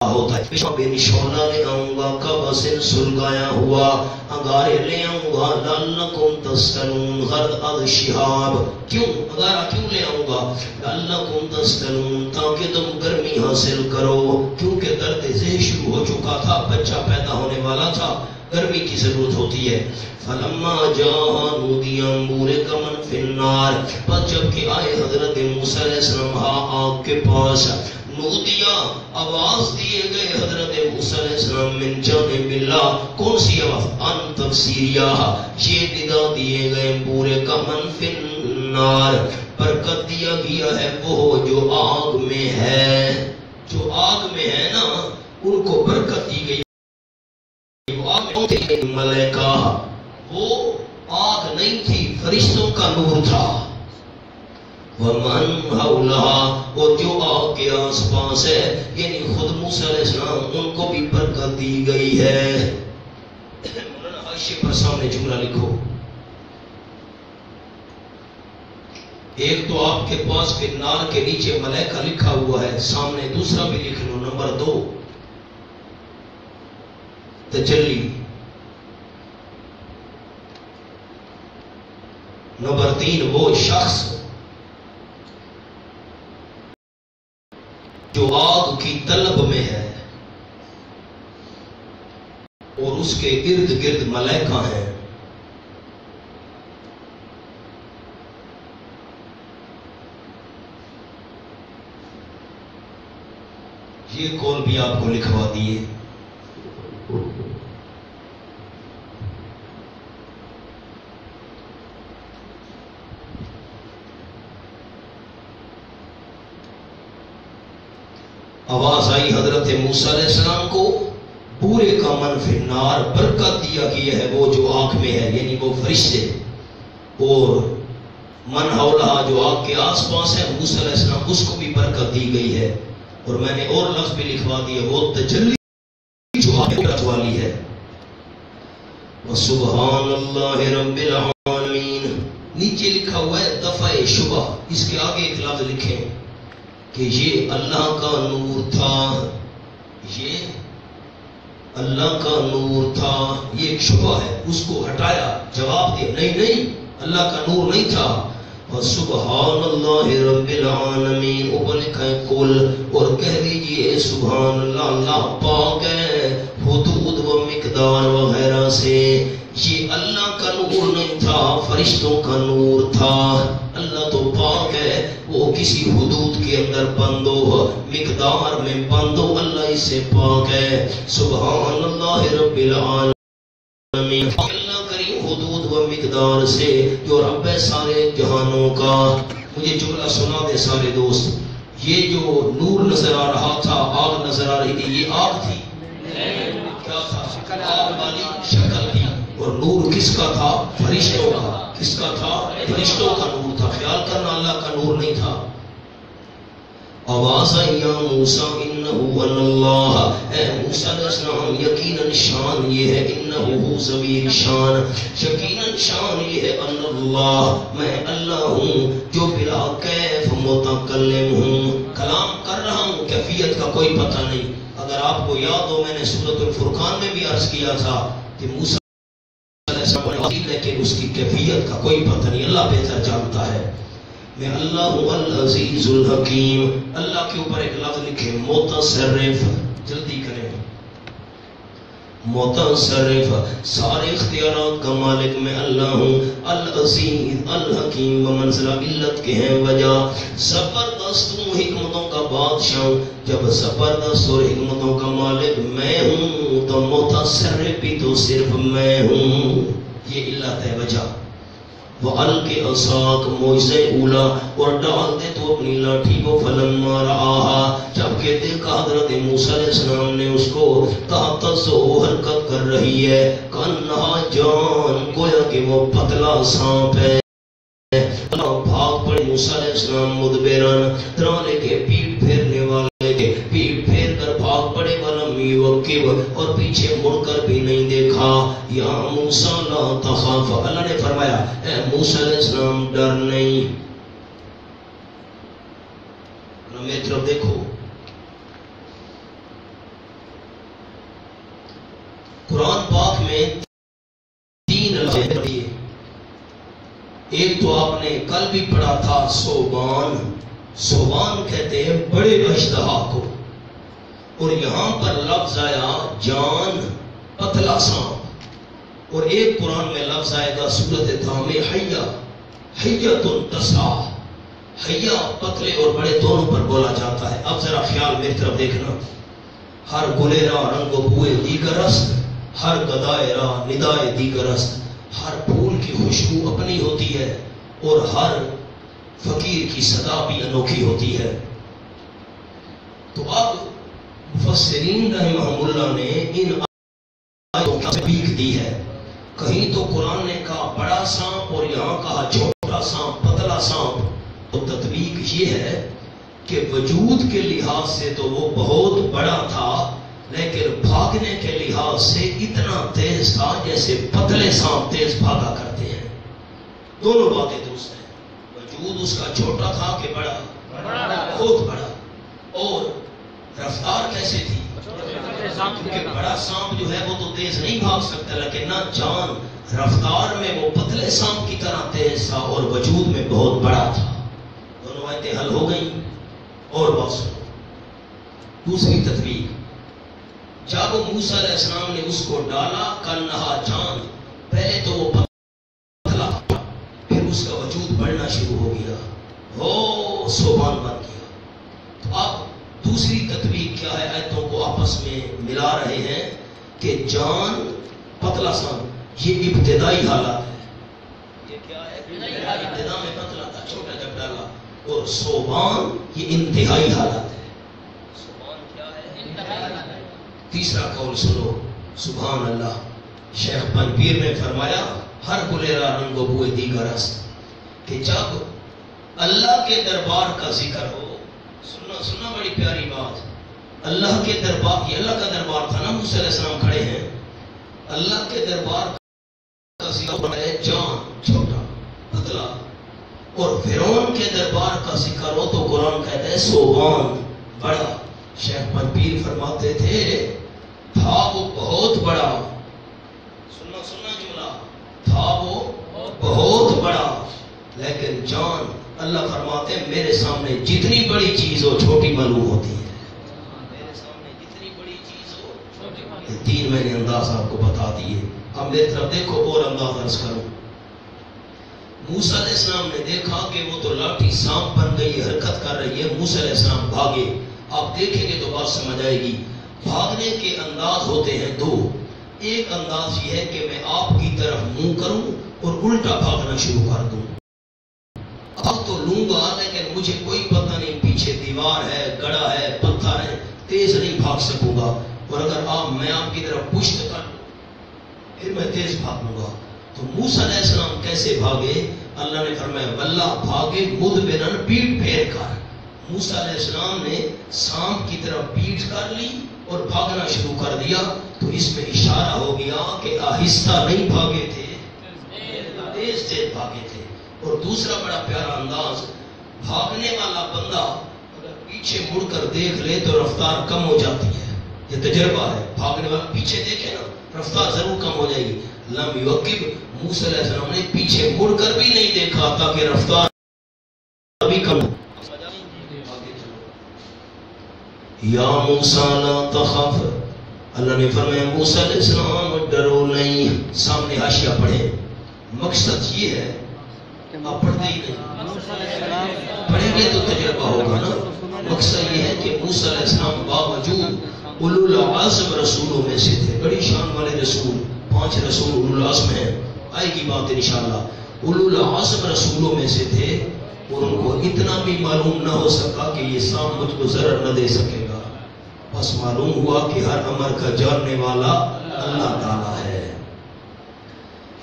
ہوتا ہے. شعلہ لے آؤں گا، قبسن سلگایا ہوا انگارے لے آؤں گا. لعلکم تسکنون، غرض از شہاب. کیوں انگارہ کیوں لے آؤں گا؟ لعلکم تسکنون، تاکہ تم گرمی حاصل کرو. کیونکہ درد ذہ شروع ہو چکا تھا، بچہ پیدا ہونے والا تھا، گرمی کی ضرورت ہوتی ہے. فلما جاء نودی ان بورک من فی النار، پس جب کہ آئے حضرت موسیٰ علیہ السلام آگ کے پاس، نودیا آواز دیے گئے حضرت موسیٰ علیہ السلام من جانب اللہ. کون سی آواز؟ ان تفسیریہ، یہ ندا دیے گئے بورک من فی النار، برکت دیا گیا ہے وہ جو آگ میں ہے. جو آگ میں ہے نا ان کو برکت دی گئی. ملائکہ، وہ آگ نہیں تھی، فرشتوں کا نور تھا. ومن حولہا، اور جو آگ کے آس پاس ہے، یعنی خود موسیٰ علیہ السلام، ان کو بھی برکت دی گئی ہے. مولانا حاشیے پر سامنے جملہ لکھو. ایک تو آپ کے پاس پھر نار کے نیچے ملائکہ لکھا ہوا ہے، سامنے دوسرا بھی لکھ لو. نمبر 2 تجلی. نمبر 3 وہ شخص جو آگ کی طلب میں ہے اور اس کے ارد گرد ملائکہ ہیں. یہ قول بھی آپ کو لکھوا دیے. آواز آئی حضرت موسیٰ علیہ السلام کو، بورے کا من فی النار، برکت دیا گیا ہے وہ جو آگ میں ہے، یعنی وہ فرشتے. اور من حولہا، جو آگ کے آس پاس ہے، موسیٰ علیہ السلام، اس کو بھی برکت دی گئی ہے. اور میں نے اور لفظ بھی لکھوا دیا، وہ تجلی جو آگ والی ہے. وسبحان اللہ رب العالمین. نیچے لکھا ہوا ہے دفع شبہ، اس کے آگے ایک لفظ لکھیں کہ یہ اللہ کا نور تھا. یہ اللہ کا نور تھا. یہ ایک شبہ ہے، اس کو ہٹایا، جواب دیا نہیں اللہ کا نور نہیں تھا. سبحان اللہ رب العالمین. اوپر لکھا ہے کل، اور کہہ دیجئے سبحان اللہ، اللہ پاک ہے حدود و مقدار وغیرہ سے. یہ اللہ کا نور نہیں تھا، فرشتوں کا نور تھا. اللہ تو پاک ہے، وہ کسی حدود کے اندر بند ہو، مقدار میں بند ہو، اللہ اس سے پاک ہے. سبحان اللہ رب العالمین. اللہ کریم حدود و مقدار سے، جو رب ہے سارے جہانوں کا. مجھے جملہ سنا دے سارے دوست. یہ جو نور نظر آ رہا تھا، آگ نظر آ رہی تھی، یہ آگ تھی؟ کیا تھا؟ آگ والی شکل تھی. اور نور کس کا تھا؟ فرشتوں کا. کس کا تھا؟ فرشتوں کا نور تھا. خیال کرنا اللہ کا نور نہیں تھا. آواز آئی یا موسیٰ انہو اللہ، اے موسیٰ علیہ السلام یقیناً شان یہ ہے، انہو ضمیر شان، یقیناً شان یہ ہے اللہ، میں اللہ ہوں جو بلا کیف متکلم ہوں، کلام کر رہا ہوں، کیفیت کا کوئی پتہ نہیں. اگر آپ کو یاد ہو، میں نے سورۃ الفرقان میں بھی عرض کیا تھا کہ موسیٰ علیہ السلام، لیکن اس کی کیفیت کا کوئی پتہ نہیں، اللہ بہتر جانتا ہے. میں اللہ ہوں العزیز الحکیم. اللہ کے اوپر ایک لفظ لکھے متصرف، جلدی کریں، متصرف، سارے اختیارات کا مالک میں اللہ ہوں. العزیز الحکیم بمنزلہ علت کے ہیں وجہ. زبردست ہوں، حکمتوں کا بادشاہ. جب زبردست اور حکمتوں کا مالک میں ہوں تو متصرف بھی تو صرف میں ہوں. یہ علت ہے، وجہ. وَأَلْقِ عَصَاكَ معجزہ اولا، اور ڈال دے تو اپنی لاٹھی کو. فَلَمَّا رَآهَا، جب کہ دیکھا حضرت موسیٰ علیہ السلام نے اس کو، تَحْتَزُّ حرکت کر رہی ہے، كَأَنَّهَا جان، گویا کہ وہ پتلا سانپ ہے. بھاگ پڑے موسیٰ علیہ السلام مدبران، ترانے کے پیٹ پھیرنے والے کے پیٹ پھیر کر بھاگ پڑے. وَلَمْ يُعَقِّبْ، اور پیچھے مڑ کر بھی نہیں دیکھا. یا موسیٰ لا تخاف، اللہ نے فرمایا اے موسیٰ علیہ السلام ڈر نہیں. میری طرف دیکھو، قرآن پاک میں 3 الفاظ دیے. ایک تو آپ نے کل بھی پڑھا تھا صوبان. صوبان کہتے ہیں بڑے اشتہا کو، اور یہاں پر لفظ آیا جان، پتلا سانپ. اور ایک قرآن میں لفظ آئے گا سورۃ طٰ میں حیہ، حیۃ تسعیٰ. حیہ پتلے اور بڑے دونوں پر بولا جاتا ہے. اب ذرا خیال میری طرف دیکھنا. ہر گلیرا رنگ و بوئے دیگر است، ہر گدائے راہ ندائے دیگر است. ہر پھول کی خوشبو اپنی ہوتی ہے اور ہر فقیر کی صدا بھی انوکھی ہوتی ہے. تو اب مفسرین رحمہم اللہ نے ان آیتوں کی تطبیق دی ہے. کہیں تو قرآن نے کہا بڑا سانپ اور یہاں کہا چھوٹا سانپ، پتلا سانپ. تو تطبیق یہ ہے کہ وجود کے لحاظ سے تو وہ بہت بڑا تھا، لیکن بھاگنے کے لحاظ سے اتنا تیز تھا جیسے پتلے سانپ تیز بھاگا کرتے ہیں. دونوں باتیں درست ہیں. وجود اس کا چھوٹا تھا کہ بڑا؟ بہت بڑا. اور رفتار کیسے تھی؟ کیونکہ بڑا سانپ جو ہے وہ تو تیز نہیں بھاگ سکتا، لیکن نہ جان رفتار میں وہ پتلے سانپ کی طرح تیز تھا اور وجود میں بہت بڑا تھا. دونوں آیتیں حل ہو گئیں. اور بات سنو، دوسری تطبیق. جب موسیٰ علیہ السلام نے اس کو ڈالا کَأَنَّهَا جان، پہلے تو وہ پتلا، پھر اس کا وجود بڑھنا شروع ہو گیا، وہ صوبان بن گیا. تو اب دوسری تطبیق کیا ہے؟ آیتوں کو آپس میں ملا رہے ہیں کہ جان، پتلا سانپ یہ ابتدائی حالات ہے. یہ کیا ہے؟ ابتدا میں پتلا تھا، چھوٹا جب ڈالا. اور صوبان یہ انتہائی حالات ہے. صوبان کیا ہے؟ انتہائی حالات ہے. تیسرا قول سنو، سبحان اللہ. شیخ پنپیر نے فرمایا ہر گلیرا رنگ و بوئے دیگر است، کہ جب اللہ کے دربار کا ذکر ہو، سننا بڑی پیاری بات. اللہ کے دربار، یہ اللہ کا دربار تھا نا، موسیٰ علیہ السلام کھڑے ہیں. اللہ کے دربار کا ذکر ہے جان، چھوٹا پتلا. اور فرعون کے دربار کا ذکر ہو تو قرآن کہتا ہے صوبان، بڑا. شیخ پنپیر فرماتے تھے تھا وہ بہت بڑا. سننا جملہ، تھا وہ بہت بڑا، لیکن جان، اللہ فرماتے ہیں میرے سامنے جتنی بڑی چیز ہو چھوٹی معلوم ہوتی ہے. میرے سامنے جتنی بڑی چیز ہو چھوٹی معلوم. یہ 3 میں نے انداز آپ کو بتا دیے. اب میری طرف دیکھو اور انداز عرض کروں. موسیٰ علیہ السلام نے دیکھا کہ وہ تو لاٹھی سانپ بن گئی، حرکت کر رہی ہے. موسیٰ علیہ السلام بھاگے. آپ دیکھیں گے تو بات سمجھ آئے گی. بھاگنے کے انداز ہوتے ہیں 2. ایک انداز یہ ہے کہ میں آپ کی طرف منہ کروں اور الٹا بھاگنا شروع کر دوں. اب تو لوں گا لیکن مجھے کوئی پتہ نہیں، پیچھے دیوار ہے، گڑا ہے، پتھر ہے، تیز نہیں بھاگ سکوں گا. اور اگر میں آپ کی طرف پشت کر لوں پھر میں تیز بھاگوں گا. تو موسیٰ علیہ السلام کیسے بھاگے؟ اللہ نے فرمایا واللہ بھاگے مدبرن، پیٹ پھیر کر. موسیٰ علیہ السلام نے سانپ کی طرف پیٹ کر لی اور بھاگنا شروع کر دیا. تو اس میں اشارہ ہو گیا کہ آہستہ نہیں بھاگے تھے، تیز تیز بھاگے تھے. اور دوسرا بڑا پیارا انداز، بھاگنے والا بندہ اگر پیچھے مڑ کر دیکھ لے تو رفتار کم ہو جاتی ہے. یہ تجربہ ہے. بھاگنے والا پیچھے دیکھے نا رفتار ضرور کم ہو جائے گی. لم یعقب، موسیٰ علیہ السلام نے پیچھے مڑ کر بھی نہیں دیکھا تاکہ رفتار کم. یا موسیٰ لا تخف، اللہ نے فرمایا موسیٰ علیہ السلام ڈرو نہیں. سامنے حاشیہ پڑھیں. مقصد یہ ہے آپ پڑھتے ہی نہیں، پڑھیں گے تو تجربہ ہوگا نا. مقصد یہ ہے کہ موسیٰ علیہ السلام باوجود اولو العزم رسولوں میں سے تھے، بڑی شان والے رسول، 5 رسول اولو العزم ہیں، آئے گی بات انشاءاللہ. اولو العزم رسولوں میں سے تھے اور ان کو اتنا بھی معلوم نہ ہو سکا کہ یہ سام مجھ کو ضرر نہ دے سکے گا. بس معلوم ہوا کہ ہر امر کا جاننے والا اللہ تعالیٰ ہے.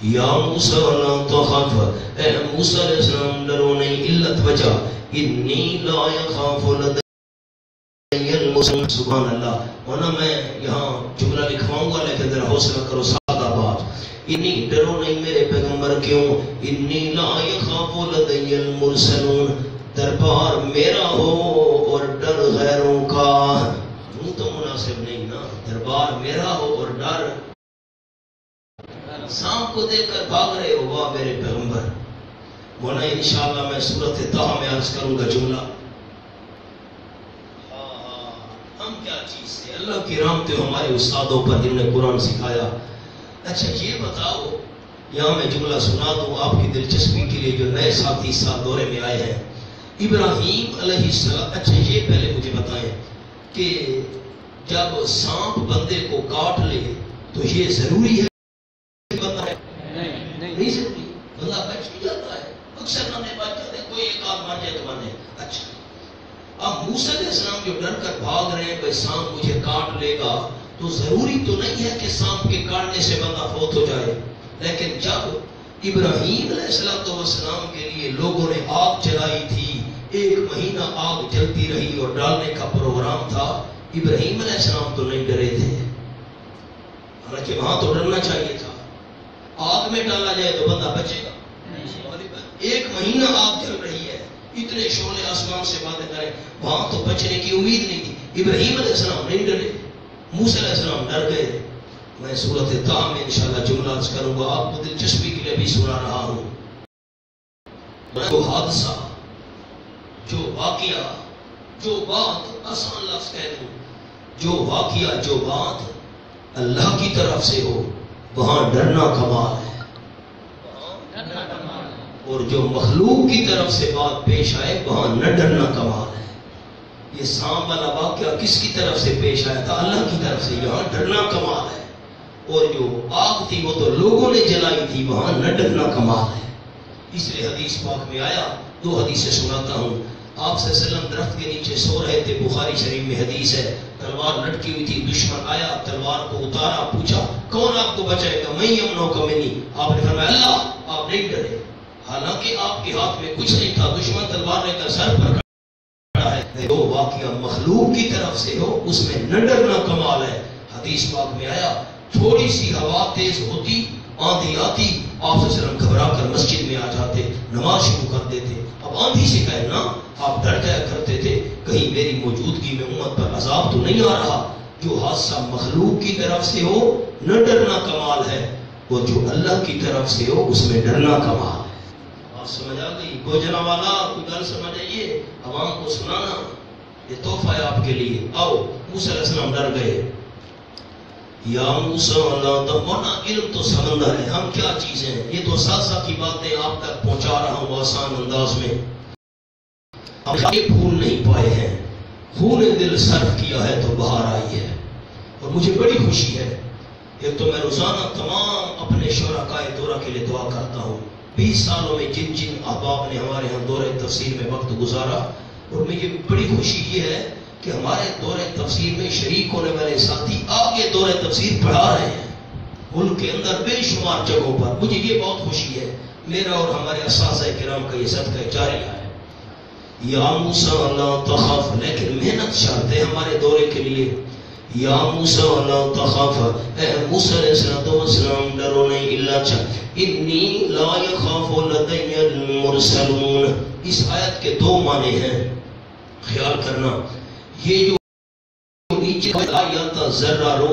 یا موسیٰ لا تخف، اے موسیٰ علیہ السلام ڈرو نہیں. علت وجہ انی لا یخاف لدی المرسلون. سبحان اللہ. ورنہ میں یہاں جملہ لکھواؤں گا لیکن ذرا حوصلہ کرو، سادہ بات. انی ڈرو نہیں میرے پیغمبر. کیوں؟ انی لا یخاف لدی المرسلون، دربار میرا ہو اور ڈر غیروں کا. تو مناسب نہیں نا، دربار میرا ہو اور ڈر. سانپ کو دیکھ کر بھاگ رہے ہو، واہ میرے پیغمبر. مونا انشاءاللہ میں سورۃ طٰہٰ میں عرض کروں گا جملہ. ہم کیا چیز سے، اللہ کی رحمت ہمارے استادوں پر جنہوں نے قرآن سکھایا. اچھا یہ بتاؤ، یہاں میں جملہ سنا دوں آپ کی دلچسپی کے لیے جو نئے ساتھی اس سال دورے میں آئے ہیں. ابراہیم علیہ السلام. اچھا یہ پہلے مجھے بتائیں کہ جب سانپ بندے کو کاٹ لے تو یہ ضروری ہے بندہ ہے؟ نہیں ضروری. بندہ بچ بھی جاتا ہے، اکثر نہ بچ جاتے، کوئی ایک آدھ مان جائے تو مانے. اچھا اب موسیٰ علیہ السلام جو ڈر کر بھاگ رہے ہیں بھائی سانپ مجھے کاٹ لے گا، تو ضروری تو نہیں ہے کہ سانپ کے کاٹنے سے بندہ فوت ہو جائے. لیکن جب ابراہیم علیہ السلام کے لیے لوگوں نے آگ جلائی تھی، 1 مہینہ آگ جلتی رہی اور ڈالنے کا پروگرام تھا، ابراہیم علیہ السلام تو نہیں ڈرے تھے. حالانکہ وہاں تو ڈرنا چاہیے تھا. آگ میں ڈالا جائے تو بندہ بچے گا. 1 مہینہ آگ جل رہی ہے، اتنے شعلے آسمان سے باتیں کریں، وہاں تو بچنے کی امید نہیں تھی. ابراہیم علیہ السلام نہیں ڈرے، موسیٰ علیہ السلام ڈر گئے. میں سورۃ طٰہٰ میں انشاءاللہ جملہ عرض کروں گا، آپ کو دلچسپی کے لیے بھی سنا رہا ہوں. جو حادثہ، جو واقعہ، جو بات، آسان لفظ کہہ دوں، جو واقعہ، جو بات اللہ کی طرف سے ہو وہاں ڈرنا کمال ہے. اور جو مخلوق کی طرف سے بات پیش آئے وہاں نہ ڈرنا کمال ہے. یہ سانپ والا واقعہ کس کی طرف سے پیش آیا تھا؟ اللہ کی طرف سے. یہاں ڈرنا کمال ہے. اور جو آگ تھی وہ تو لوگوں نے جلائی تھی، وہاں نہ ڈرنا کمال ہے. اس لیے حدیث پاک میں آیا، 2 حدیثیں سناتا ہوں. آپ صلی اللہ علیہ وسلم درخت کے نیچے سو رہے تھے، بخاری شریف میں حدیث ہے. تلوار لٹکی ہوئی تھی، دشمن آیا، تلوار کو اتارا، پوچھا کون آپ کو بچائے گا؟ میں یمنو کا منی. آپ نے فرمایا اللہ. آپ نہیں ڈرے، حالانکہ آپ کے ہاتھ میں کچھ نہیں تھا، دشمن تلوار لے کر سر پر کھڑا ہے. جو واقعہ مخلوق کی طرف سے ہو اس میں نہ ڈرنا کمال ہے. حدیث پاک میں آیا تھوڑی سی ہوا تیز ہوتی، آندھی آتی، آپ صلی اللہ علیہ وسلم گھبرا کر مسجد میں آ جاتے، نماز شروع کر دیتے. اب آندھی سے کہنا آپ ڈر جایا کرتے تھے کہیں میری موجودگی میں امت پر عذاب تو نہیں آ رہا. جو حادثہ مخلوق کی طرف سے ہو نہ ڈرنا کمال ہے، اور جو اللہ کی طرف سے ہو اس میں ڈرنا کمال ہے. آپ سمجھ آ گئی؟ گوجرا والا کوئی گل سمجھ آئیے، عوام کو سنانا یہ تحفہ ہے آپ کے لیے. آؤ موسیٰ علیہ السلام ڈر گئے. یا موسیٰ لا تخف، علم تو سمندر ہے، ہم کیا چیزیں ہیں. یہ تو ساتھ کی باتیں آپ تک پہنچا رہا ہوں آسان انداز میں. ہم پھول نہیں پائے ہیں، خون دل صرف کیا ہے تو باہر آئی ہے. اور مجھے بڑی خوشی ہے. ایک تو میں روزانہ تمام اپنے شرکائے دورہ کے لیے دعا کرتا ہوں. 20 سالوں میں جن جن احباب نے ہمارے ہاں دورہ تفسیر میں وقت گزارا، اور مجھے بڑی خوشی یہ ہے کہ ہمارے دورہ تفسیر میں شریک ہونے والے ساتھی آگے دورہ تفسیر پڑھا رہے ہیں ملک کے اندر بے شمار جگہوں پر. مجھے یہ بہت خوشی ہے، میرا اور ہمارے اساتذہ کرام کا یہ صدقہ جاریہ ہے. یا موسیٰ لا تخف، لیکن محنت شرط ہے ہمارے دورے کے لیے. یا موسیٰ لا تخف، اے موسیٰ علیہ السلام ڈرو نہیں. اللہ انی لا یخاف لدی المرسلون. اس آیت کے 2 معنی ہیں، خیال کرنا. یہ جو نیچے آیات ذرہ رو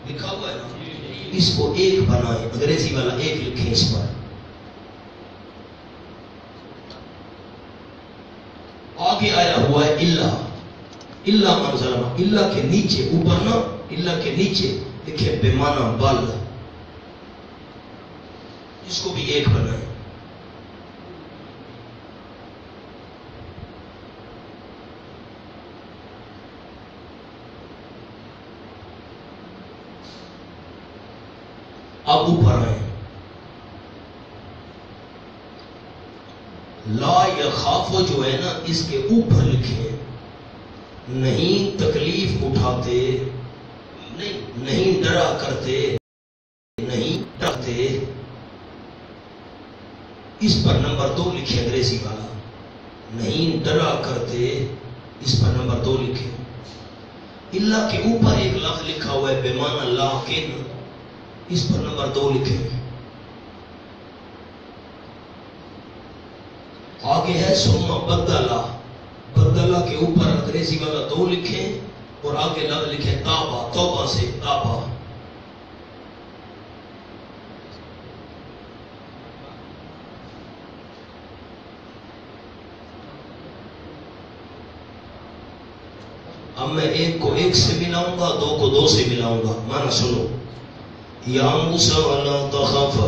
لکھا ہوا ہے نا، اس کو 1 بنائیں، انگریزی والا 1 لکھیں اس پر. آگے آیا ہوا ہے اللہ من ظلم، اللہ کے نیچے، اوپر نہ، اللہ کے نیچے لکھے بمانا بل، اس کو بھی ایک بنائے. اب اوپر آئے، لا یخافو جو ہے نا اس کے اوپر لکھے نہیں تکلیف اٹھاتے، نہیں ڈرا کرتے، نہیں ڈرتے. اس پر نمبر 2 لکھے انگریزی والا، نہیں ڈرا کرتے، اس پر نمبر 2 لکھے. اللہ کے اوپر ایک لفظ لکھا ہوا ہے بمعنی لیکن، اس پر نمبر 2 لکھے. آگے ہے ثم بدلا، بدلا کے اوپر انگریزی والا 2 لکھے اور آگے لفظ لکھے تابا، توبہ سے تابا. اب میں ایک کو ایک سے ملاؤں گا، 2 کو 2 سے ملاؤں گا. مانا سنو، یا موسیٰ لا تخاف،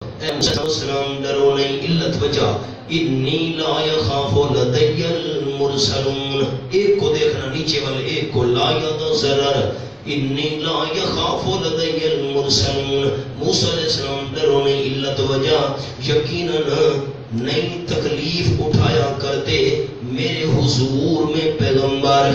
اے موسیٰ السلام ڈرو نہیں، علت وجہ انی لا یخاف لدی المرسلون. ایک کو دیکھنا نیچے والے، ایک کو لا یضرر، انی لا یخاف لدی المرسلون. موسیٰ علیہ السلام ڈرو نہیں، علت وجہ یقیناً نئی تکلیف اٹھایا کرتے میرے حضور میں پیغمبر.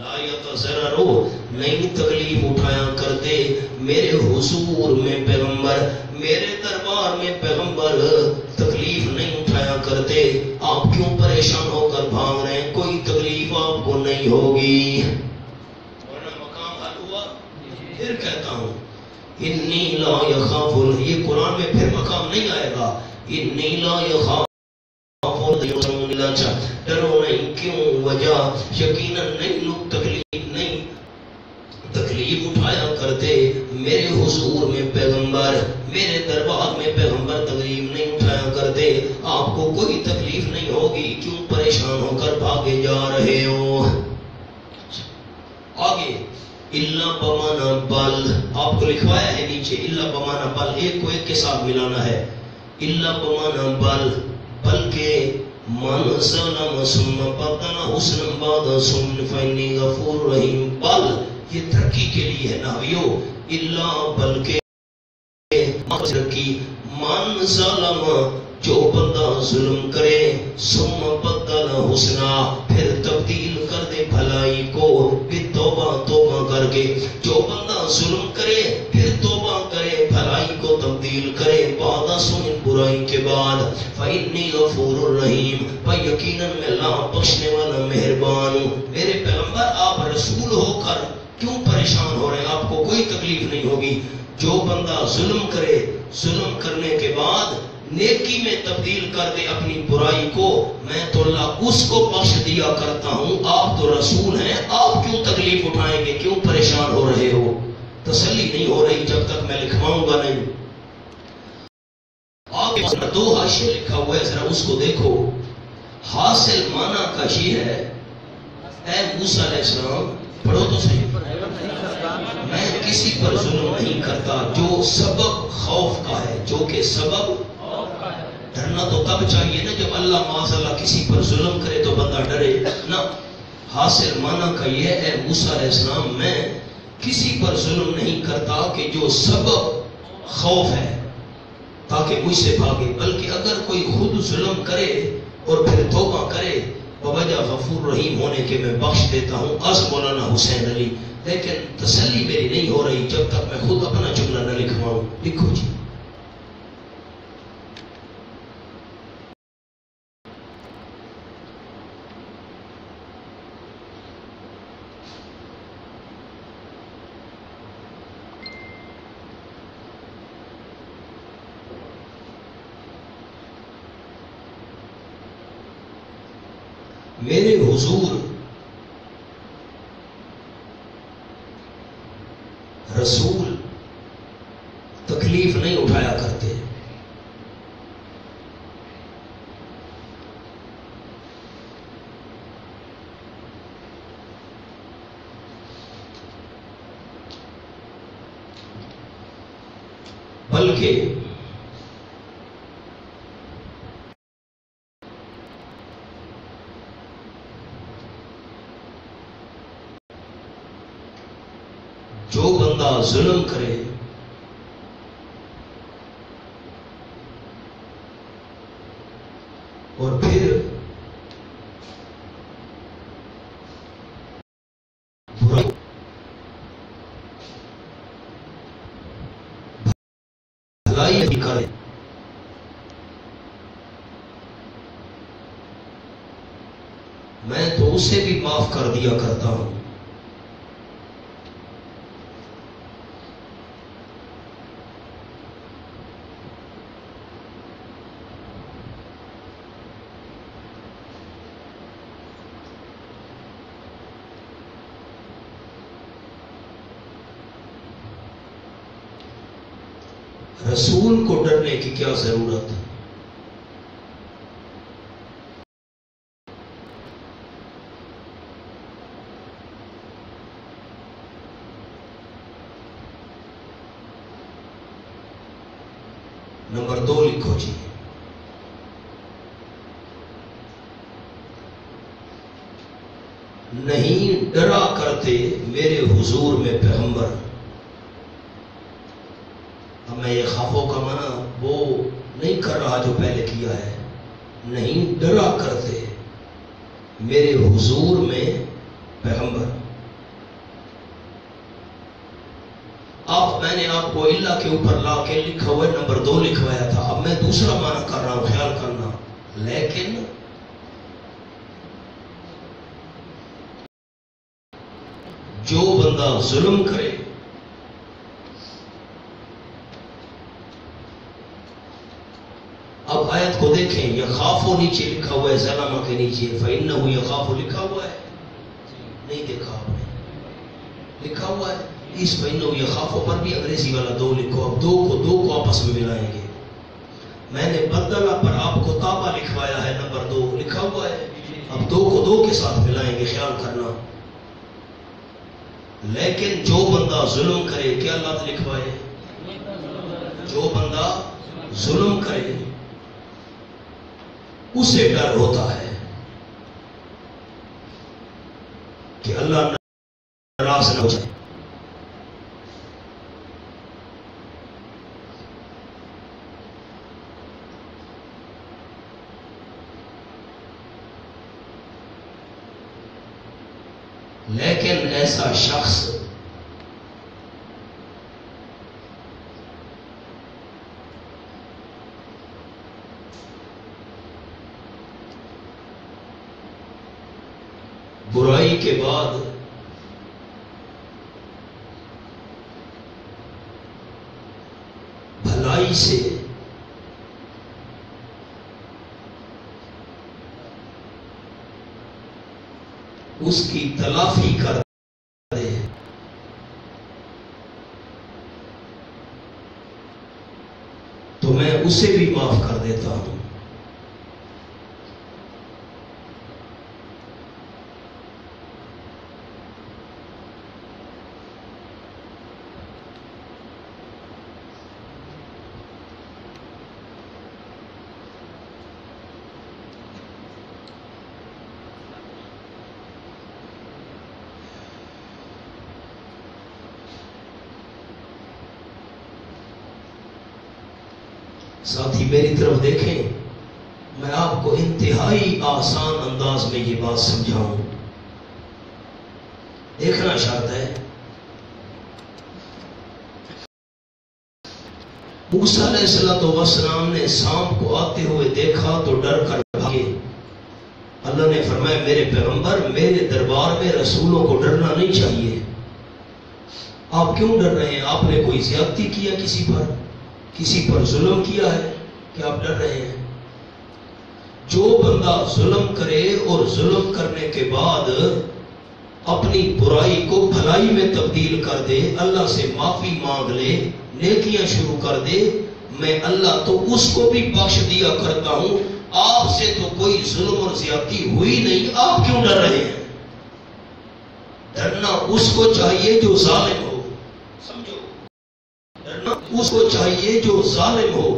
لا یتضررو، نئی تکلیف اٹھایا کرتے میرے حضور میں پیغمبر، میرے دربار میں پیغمبر تکلیف نہیں اٹھایا کرتے. آپ کیوں پریشان ہو کر بھاگ رہے ہیں؟ کوئی تکلیف آپ کو نہیں ہوگی. ورنہ مقام حل ہوا. پھر کہتا ہوں انی لا یخاف، یہ قرآن میں پھر مقام نہیں آئے گا. انی لا یخاف ڈرو نہیں، کیوں وجہ یقیناً نہیں تکلیف اٹھایا کرتے میرے حضور میں پیغمبر، میرے دربار میں پیغمبر تکلیف نہیں اٹھایا کرتے. آپ کو کوئی تکلیف نہیں ہوگی، کیوں پریشان ہو کر بھاگے جا رہے ہو؟ آگے اللہ بمانا بل، آپ کو لکھوایا ہے نیچے اللہ بمانا بل، ایک کو ایک کے ساتھ ملانا ہے. اللہ بمانا بل، بلکہ من ظلم ثم بدل حسنا بعد ظلم فإني غفور رحیم. بل یہ ترقی کے لیے ہے نحویو، اللہ بلکہ من ظلم، جو بندہ ظلم کرے، ثم بدل حسنا، پھر تبدیل کر دے بھلائی کو، پھر توبہ کر کے. جو بندہ ظلم کرے پھر توبہ کرے، بھلائی کو تبدیل کرے، بعد سن برائی کے بعد، فإنی غفور رحیم، پر یقیناً میں اللہ بخشنے والا مہربان ہوں. میرے پیغمبر آپ رسول ہو کر کیوں پریشان ہو رہے ہیں؟ آپ کو کوئی تکلیف نہیں ہوگی. جو بندہ ظلم کرے، ظلم کرنے کے بعد نیکی میں تبدیل کر دے اپنی برائی کو، میں تو اللہ اس کو بخش دیا کرتا ہوں. آپ تو رسول ہیں، آپ کیوں تکلیف اٹھائیں گے؟ کیوں پریشان ہو رہے ہو؟ تسلی نہیں ہو رہی جب تک میں لکھواؤں گا نہیں. آگے 2 حاشیے لکھا ہوا ہے، ذرا اس کو دیکھو. حاصل معنی کا یہ ہے، اے موسیٰ علیہ السلام، پڑھو تو صحیح، میں کسی پر ظلم نہیں کرتا جو سبب خوف کا ہے، جو کہ سبب ڈرنا تو تب چاہیے نا جب اللہ معاذ اللہ کسی پر ظلم کرے تو بندہ ڈرے نا. حاصل معنی کا یہ ہے، اے موسیٰ علیہ السلام، میں کسی پر ظلم نہیں کرتا کہ جو سبب خوف ہے تاکہ مجھ سے بھاگے، بلکہ اگر کوئی خود ظلم کرے اور پھر توبہ کرے، بوجہ غفور رحیم ہونے کے میں بخش دیتا ہوں. از مولانا حسین علی. لیکن تسلی میری نہیں ہو رہی جب تک میں خود اپنا جملہ نہ لکھواؤں. لکھو جی. میرے حضور رسول تکلیف نہیں اٹھایا کرتے. بلکہ جو بندہ ظلم کرے اور پھر بھلائی نہیں کرے، میں تو اسے بھی معاف کر دیا کرتا ہوں۔ رسول کو ڈرنے کی کیا ضرورت؟ نمبر 2 لکھو جی، نہیں ڈرا کرتے میرے حضور میں پیغمبر۔ اب میں یہ خوفوں کا منع وہ نہیں کر رہا جو پہلے کیا ہے، نہیں ڈرا کرتے میرے حضور میں پیغمبر۔ میں نے آپ کو اللہ کے اوپر لا کے لکھا ہوا نمبر 2 لکھوایا تھا، اب میں دوسرا معنی کر رہا ہوں، خیال کرنا۔ لیکن جو بندہ ظلم کرے، اب آیت کو دیکھیں، یخافو نیچے لکھا ہوا ہے، ظلمہ کے نیچے فَإِنَّهُ یخافو لکھا ہوا ہے، نہیں دیکھا آپ نے، لکھا ہوا ہے اس فَإِنَّهُ یخافو پر بھی انگریزی والا 2 لکھو، اب 2 کو آپس میں ملائیں گے۔ میں نے بدلہ پر آپ کو تابہ لکھوایا ہے، نمبر 2 لکھا ہوا ہے، اب 2 کو 2 کے ساتھ ملائیں گے، خیال کرنا۔ لیکن جو بندہ ظلم کرے، کیا اللہ لکھوائے؟ جو بندہ ظلم کرے اسے ڈر ہوتا ہے کہ اللہ ناراض نہ ہو جائے۔ لیکن ایسا شخص برائی کے بعد بھلائی سے اس کی تلافی کر دے، تو میں اسے بھی معاف کر دیتا ہوں۔ ساتھی میری طرف دیکھیں، میں آپ کو انتہائی آسان انداز میں یہ بات سمجھاؤں، دیکھنا شرط ہے۔ موسیٰ علیہ السلام نے سانپ کو آتے ہوئے دیکھا تو ڈر کر بھاگے۔ اللہ نے فرمایا میرے پیغمبر، میرے دربار میں رسولوں کو ڈرنا نہیں چاہیے۔ آپ کیوں ڈر رہے ہیں؟ آپ نے کوئی زیادتی کیا کسی پر ظلم کیا ہے کہ آپ ڈر رہے ہیں؟ جو بندہ ظلم کرے اور ظلم کرنے کے بعد اپنی برائی کو بھلائی میں تبدیل کر دے، اللہ سے معافی مانگ لے، نیکیاں شروع کر دے، میں اللہ تو اس کو بھی بخش دیا کرتا ہوں۔ آپ سے تو کوئی ظلم اور زیادتی ہوئی نہیں، آپ کیوں ڈر رہے ہیں؟ ڈرنا اس کو چاہیے جو ظالم ہو، سمجھو، ڈرنا اس کو چاہیے جو ظالم ہو.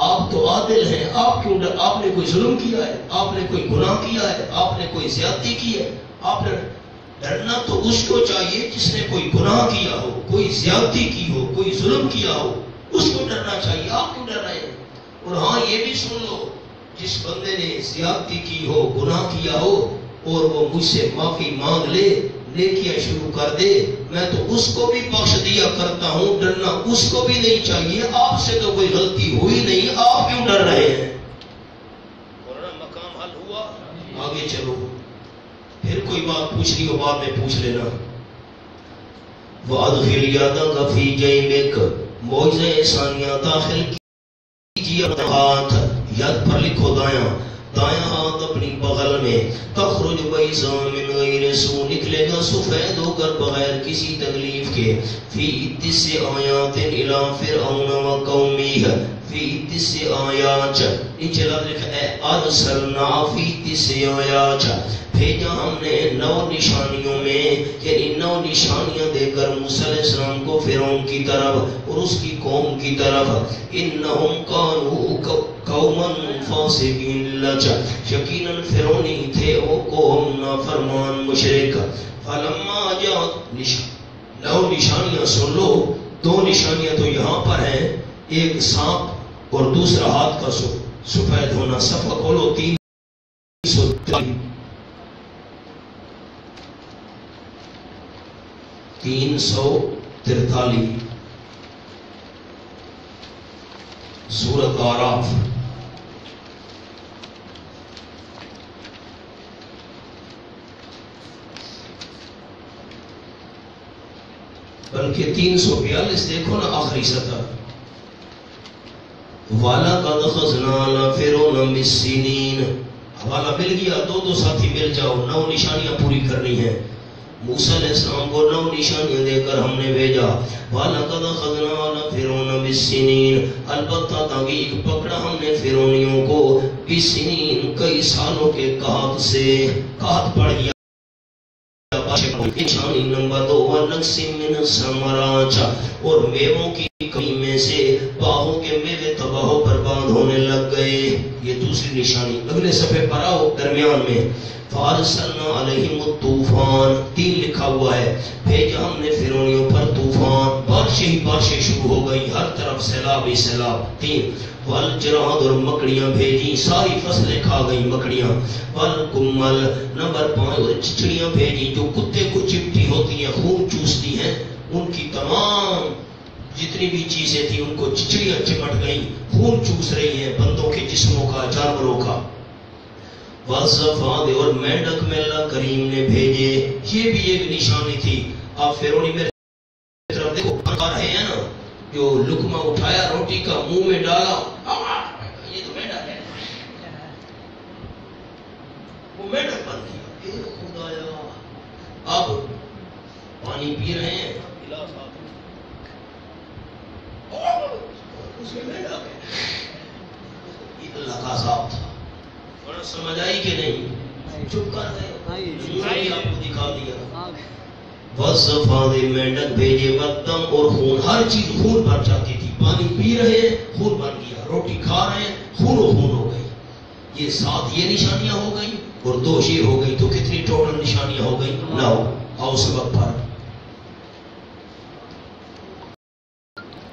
آپ تو عادل ہیں, آپ کیوں آپ نے کوئی ظلم کیا ہے, آپ نے کوئی گناہ کیا ہے, آپ نے کوئی زیادتی کی ہے. آپ نے ڈرنا تو اس کو چاہیے جس نے کوئی گناہ کیا ہو, کوئی زیادتی کی ہو, کوئی ظلم کیا ہو, اس کو ڈرنا چاہیے. آپ کیوں ڈر رہے ہیں؟ اور ہاں یہ بھی سن لو, جس بندے نے زیادتی کی ہو, گناہ کیا ہو, اور وہ مجھ سے معافی مانگ لے, نیکیاں شروع کر دے, میں تو اس کو بھی بخش دیا کرتا ہوں. ڈرنا اس کو بھی نہیں چاہیے. آپ سے تو کوئی غلطی ہوئی نہیں, آپ کیوں ڈر رہے ہیں؟ مقام حل ہوا. آگے چلو, پھر کوئی بات پوچھنی ہو بعد میں پوچھ لینا. وَأَدْخِلْ يَدَكَ فِي جَيْبِكَ, معجزہ ثانیہ داخل کیجیے ہاتھ, ید پر لکھو دایاں, دایاں ہاتھ اپنی بغل میں. تخرج بیضاء من غیر سوء, نکلے گا سفید ہو کر بغیر کسی تکلیف کے. فی 9 آیات الی فرعون وقومہ, فی 9 آیات, نیچے لکھا ہے ارسلنا فی 9 آیات, بھیجا ہم نے 9 نشانیوں میں, یعنی 9 نشانیاں دے کر موسیٰ علیہ السلام کو فرعون کی طرف اور اس کی قوم کی طرف. انہم کانوا قوما فاسقین, یقیناً فرعونی تھے وہ قوم نافرمان مشرک. فلما جاءت, 9 نشانیاں سن لو. 2 نشانیاں تو یہاں پر ہیں, ایک سانپ اور دوسرا ہاتھ کا سفید ہونا. صفحہ کھولو 343 سورۃ اعراف. بلکہ 342 دیکھو نا, آخری سطر. وَلَقَدْ خَزْنَا عَلَىٰ فِرْعَوْنَ بِالسِّنِينَ, حوالہ مل گیا. 2 ساتھی مل جاؤ, 9 نشانیاں پوری کرنی ہیں. موسیٰ علیہ السلام کو 9 نشانیاں دے کر ہم نے بھیجا. وَلَقَدْ خَزْنَا عَلَىٰ فِرْعَوْنَ بِالسِّنِينَ, البتہ تحقیق پکڑا ہم نے فرعونیوں کو, بِالسِّنِينَ, کئی سالوں کے قحط سے. قحط پڑ گیا. نشانی نمبر 2 وَنَقْصٍ مِّنَ الثَّمَرَاتِ, اور میووں کی کمی میں سے باغوں کے میوے تباہ و برباد ہونے لگ گئے. یہ دوسری نشانی. اگلے صفحے پر آؤ, درمیان میں. فَأَرْسَلْنَا عَلَيْهِمُ الطُّوفَانَ, 3 لکھا ہوا ہے. بھیجا ہم نے فرعونیوں پر طوفان, بارشیں ہی بارشیں شروع ہو گئی, ہر طرف سیلاب ہی سیلاب. 3 والجراد, اور مکڑیاں بھیجی, ساری فصلیں کھا گئی مکڑیاں. والقمل, نمبر 5, اور چچڑیاں بھیجی جو کتے کو چپٹی ہوتی ہیں, خون چوستی ہیں. ان کی تمام جتنی بھی چیزیں تھیں ان کو چچڑیاں چمٹ گئیں, خون چوس رہی ہیں بندوں کے جسموں کا, جانوروں کا. والصفاد, اور مینڈک میں اللہ کریم نے بھیجے, یہ بھی ایک نشانی تھی. آپ فرعونی میرے طرف دیکھو, آ رہے ہیں نا, جو لقمہ اٹھایا روٹی کا منہ میں ڈالا, یہ تو مینڈک ہے, وہ مینڈک بن گیا. اے خدایا, اب پانی پی رہے ہیں, اس میں مینڈک ہے. یہ اللہ کا عذاب تھا. سمجھ آئی کہ نہیں؟ چپ کر گئے, آپ کو دکھا دیا. وَالصَّفَادِ, مینڈک بھیجے. وَالدَّمْ, اور خون, ہر چیز خون بن جاتی تھی. پانی پی رہے ہیں, خون بن گیا. روٹی کھا رہے ہیں, خون و خون ہو گئی. یہ 7 یہ نشانیاں ہو گئی اور 2 یہ ہو گئی. تو کتنی ٹوٹل نشانیاں ہو گئی؟ 9. آؤ سبق پر.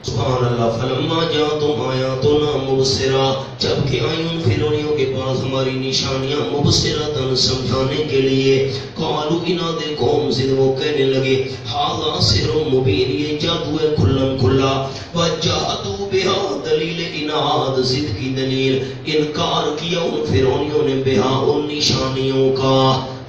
سبحان اللہ. فلما جاءتهم آیاتنا مبصرہ, جب کہ آئیں ان فرعونیوں کے پاس ہماری نشانیاں مبصرۃ, سمجھانے کے لیے. قالوا, اناد قوم سے وہ کہنے لگے, ھذا سحر مبین, یہ جادو ہے کھلم کھلا. وجحدوا بها, دلیل اناد, ضد کی دلیل. انکار کیا ان فرعونیوں نے بها, ان نشانیوں کا.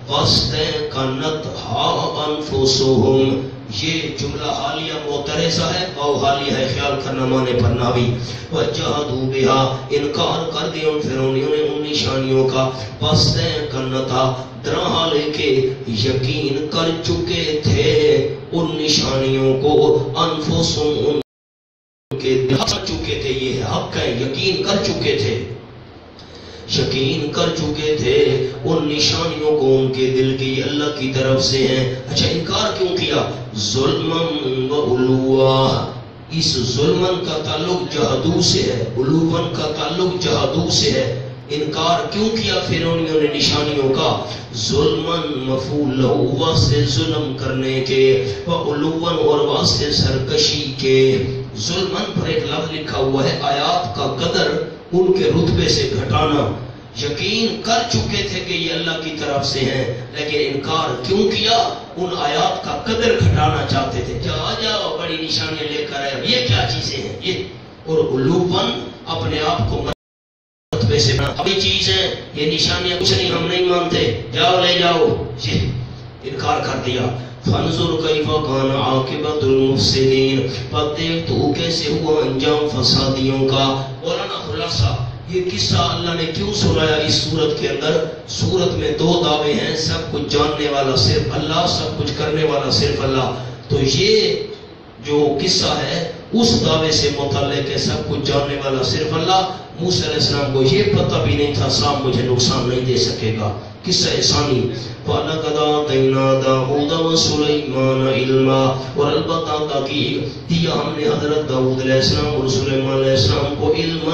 واستيقنتها انفسهم, یہ جملہ حالیہ معترضہ ہے, واو حالیہ ہے, خیال کرنا مانے پر ناوی. وجحدوا بها, انکار کر دیا ان فرعونیوں نے ان نشانیوں کا. واستيقنتها, درہا لے کے یقین کر چکے تھے ان نشانیوں کو. انفسهم, ان کے دل کر چکے تھے, یہ حق ہے, یقین کر چکے تھے, یقین کر چکے تھے ان نشانیوں کو ان کے دل کی اللہ کی طرف سے ہیں. اچھا انکار کیوں کیا؟ ظلم و علوا, اس ظلمن کا تعلق جہدو سے ہے، علوون کا تعلق جہدو سے ہے۔ انکار کیوں کیا فرعونیوں نے نشانیوں کا؟ ظلمن مفعول لہو، واسطے ظلم کرنے کے، وعلوون اور واسطے سرکشی کے۔ ظلمن پر ایک لفظ لکھا ہوا ہے آیات کا قدر ان کے رتبے سے گھٹانا۔ یقین کر چکے تھے کہ یہ اللہ کی طرف سے ہیں، لیکن انکار کیوں کیا؟ ان آیات کا قدر گھٹانا چاہتے تھے۔ جا جاؤ بڑی نشانیاں لے کر آئے، یہ کیا چیزیں ہیں یہ؟ اور علوون اپنے آپ کو مرتبے سے بڑی چیز ہے، یہ نشانیاں کچھ نہیں، ہم نہیں مانتے، جاؤ لے جاؤ، یہ انکار کر دیا۔ فانظر کیف کان عاقبۃ المفسدین، پر دیکھ تو کیسے ہوا انجام فسادیوں کا۔ مولانا خلاصہ یہ قصہ اللہ نے کیوں سنایا اس سورت کے اندر؟ سورت میں دو دعوے ہیں، سب کچھ جاننے والا صرف اللہ، سب کچھ کرنے والا صرف اللہ۔ تو یہ جو قصہ ہے اس دعوے سے متعلق ہے، سب کچھ جاننے والا صرف اللہ۔ موسیٰ علیہ السلام کو یہ پتہ بھی نہیں تھا سانپ مجھے نقصان نہیں دے سکے گا۔ قصہ ثانی، وَلَقَدْ آتَيْنَا دَاوُودَ وَسُلَيْمَانَ عِلْمًا، اور البتہ تاکہ دیا ہم نے حضرت داؤد علیہ السلام اور سلیمان علیہ السلام کو علم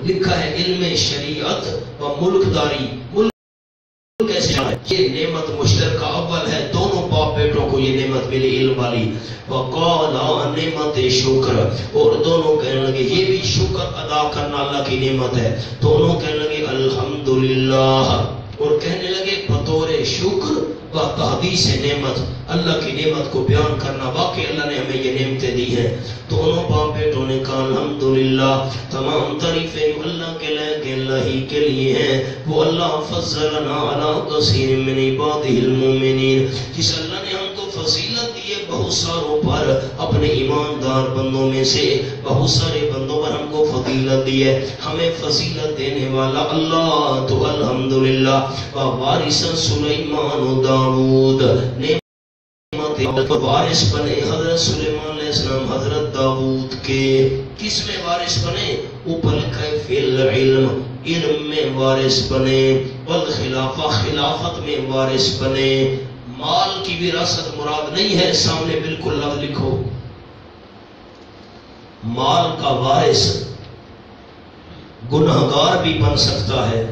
لکھا ہے، علم شریعت و ملک داری۔ ملک کیسے ہے؟ یہ نعمت مشترکہ اول ہے، دونوں باپ بیٹوں کو یہ نعمت ملی علم والی۔ وَقَالَا نعمت شکر، اور دونوں کہنے لگے یہ بھی شکر ادا کرنا اللہ کی نعمت ہے۔ دونوں کہنے لگے الحمدللہ، اور کہنے لگے بطور شکر و تحدیث نعمت، اللہ کی نعمت کو بیان کرنا، واقعی اللہ نے ہمیں یہ نعمتیں دی ہیں۔ دونوں باپ بیٹوں نے کہا الحمدللہ، تمام تعریفیں اللہ کے لئے، اللہ ہی کے لیے ہیں۔ وہ اللہ فضلنا علی کثیر من عبادہ المؤمنین، جس اللہ نے ہم کو فضیلت دی ہے بہت ساروں پر، اپنے ایماندار بندوں میں سے بہت سارے بندوں پر ہم کو فضیلت دی ہے۔ ہمیں فضیلت دینے والا اللہ، تو الحمدللہ۔ وارث سلیمان و داود، نعمت وارث بنے حضرت سلیمان علیہ السلام حضرت داود کے۔ کس میں وارث بنے؟ اوپر لکھا ہے فی العلم، علم میں وارث بنے، والخلافہ خلافت میں وارث بنے۔ مال کی وراثت مراد نہیں ہے، سامنے بالکل لفظ لکھو، مال کا وارث گنہگار بھی بن سکتا ہے،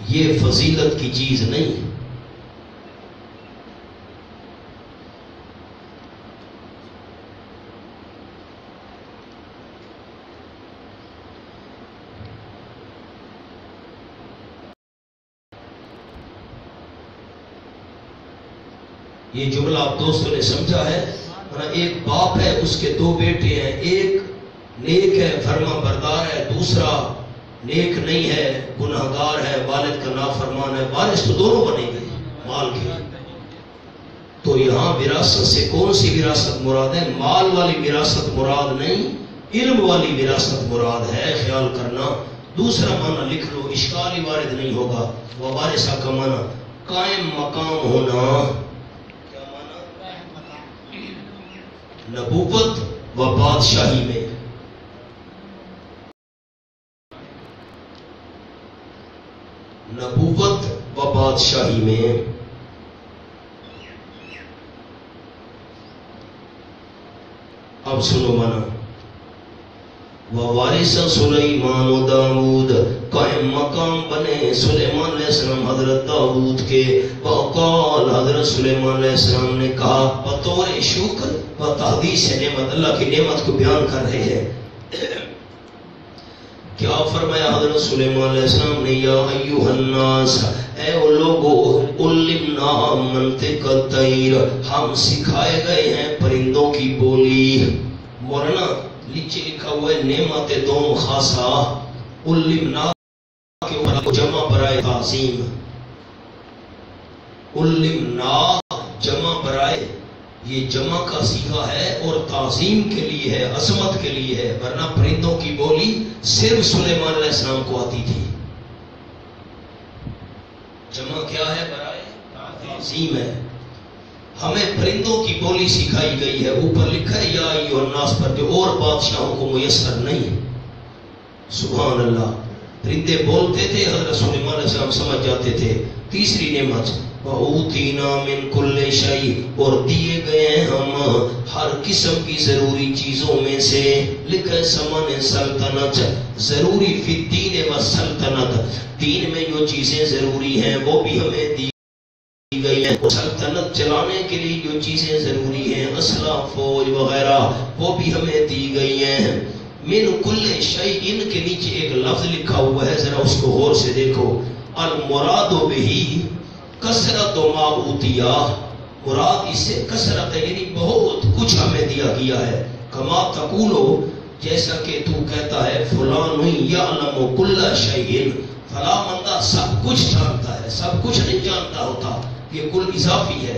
یہ فضیلت کی چیز نہیں۔ یہ جملہ آپ دوستوں نے سمجھا ہے؟ ایک باپ ہے، اس کے دو بیٹے ہیں، ایک نیک ہے فرما بردار ہے، دوسرا نیک نہیں ہے گناہگار ہے، والد کا نافرمان ہے۔ وارث تو دونوں بنے گئے مال کے۔ تو یہاں وراثت سے کون سی وراثت مراد ہے؟ مال والی وراثت مراد نہیں، علم والی وراثت مراد ہے، خیال کرنا۔ دوسرا معنی لکھ لو، اشکال ہی وارد نہیں ہوگا۔ ووارثہ کا معنی قائم مقام ہونا، نبوت و بادشاہی میں۔ نبوت و بادشاہی میں اب سنو مانا، ووارث سلیمان و داود، قائم مقام بنے سلیمان علیہ السلام حضرت داود کے۔ وقال حضرت سلیمان علیہ السلام نے کہا بطور شکر و تحدیث نعمت، اللہ کی نعمت کو بیان کر رہے ہیں۔ کیا فرمایا حضرت سلیمان علیہ السلام نے؟ یا ایوہ الناس، اے وہ لوگو، علمنا منطق الطیر، ہم سکھائے گئے ہیں پرندوں کی بولی۔ مولانا نیچے لکھا ہوا ہے نعمت دوم خاصہ، علمنا کے اوپر جمع برائے تعظیم، علمنا جمع برائے، یہ جمع کا صیغہ ہے اور تعظیم کے لیے ہے، عظمت کے لیے ہے، ورنہ پرندوں کی بولی صرف سلیمان علیہ السلام کو آتی تھی۔ جمع کیا ہے؟ برائے تعظیم ہے۔ ہمیں پرندوں کی بولی سکھائی گئی ہے، اوپر لکھا ہے یا ایھا الناس پر، جو اور بادشاہوں کو میسر نہیں۔ سبحان اللہ، پرندے بولتے تھے، حضرت سلیمان علیہ السلام سمجھ جاتے تھے۔ تیسری نعمت وَأُوتِينَا مِن كُلِّ شَيْءٍ اور دیے گئے ہیں ہم ہر قسم کی ضروری چیزوں میں سے. لکھے سامان سلطنت ضروری فی الدین و سلطنت، دین میں جو چیزیں ضروری ہیں وہ بھی ہمیں دی گئی ہیں. سلطنت چلانے کے لیے جو چیزیں ضروری ہیں اسلحہ فوج وغیرہ وہ بھی ہمیں دی گئی ہیں. من کل شیء ان کے نیچے ایک لفظ لکھا ہوا ہے، ذرا اس کو غور سے دیکھو. المراد بہی کثرت ما اوتیا، مراد اس سے کثرت ہے یعنی بہت کچھ ہمیں دیا گیا ہے. کما تقولو جیسا کہ تو کہتا ہے فلان یعلم کل شیء، فلاں بندہ سب کچھ جانتا ہے. سب کچھ نہیں جانتا ہوتا، یہ کل اضافی ہے.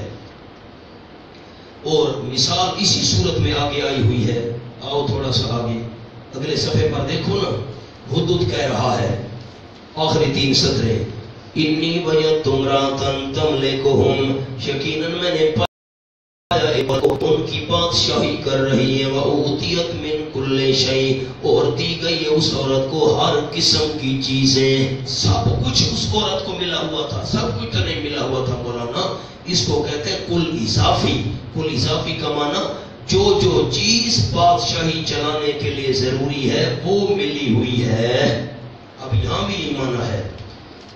اور مثال اسی صورت میں آگے آئی ہوئی ہے. آؤ تھوڑا سا آگے اگلے صفحے پر دیکھو نا. حدود کہہ رہا ہے آخری 3 سطریں. انی وجدت امرأة تملکہم، یقیناً میں نے پایا ان کی بادشاہی کر رہی ہے. وَأُوتِیَتْ مِن كُلِّ شَيْءٍ اور دی گئی ہے اس عورت کو ہر قسم کی چیزیں. سب کچھ اس عورت کو ملا ہوا تھا، سب کچھ نہیں ملا ہوا تھا مولانا. اس کو کہتے ہیں کل اضافی. کل اضافی کا معنی جو چیز بادشاہی چلانے کے لیے ضروری ہے وہ ملی ہوئی ہے. اب یہاں بھی یہ معنی ہے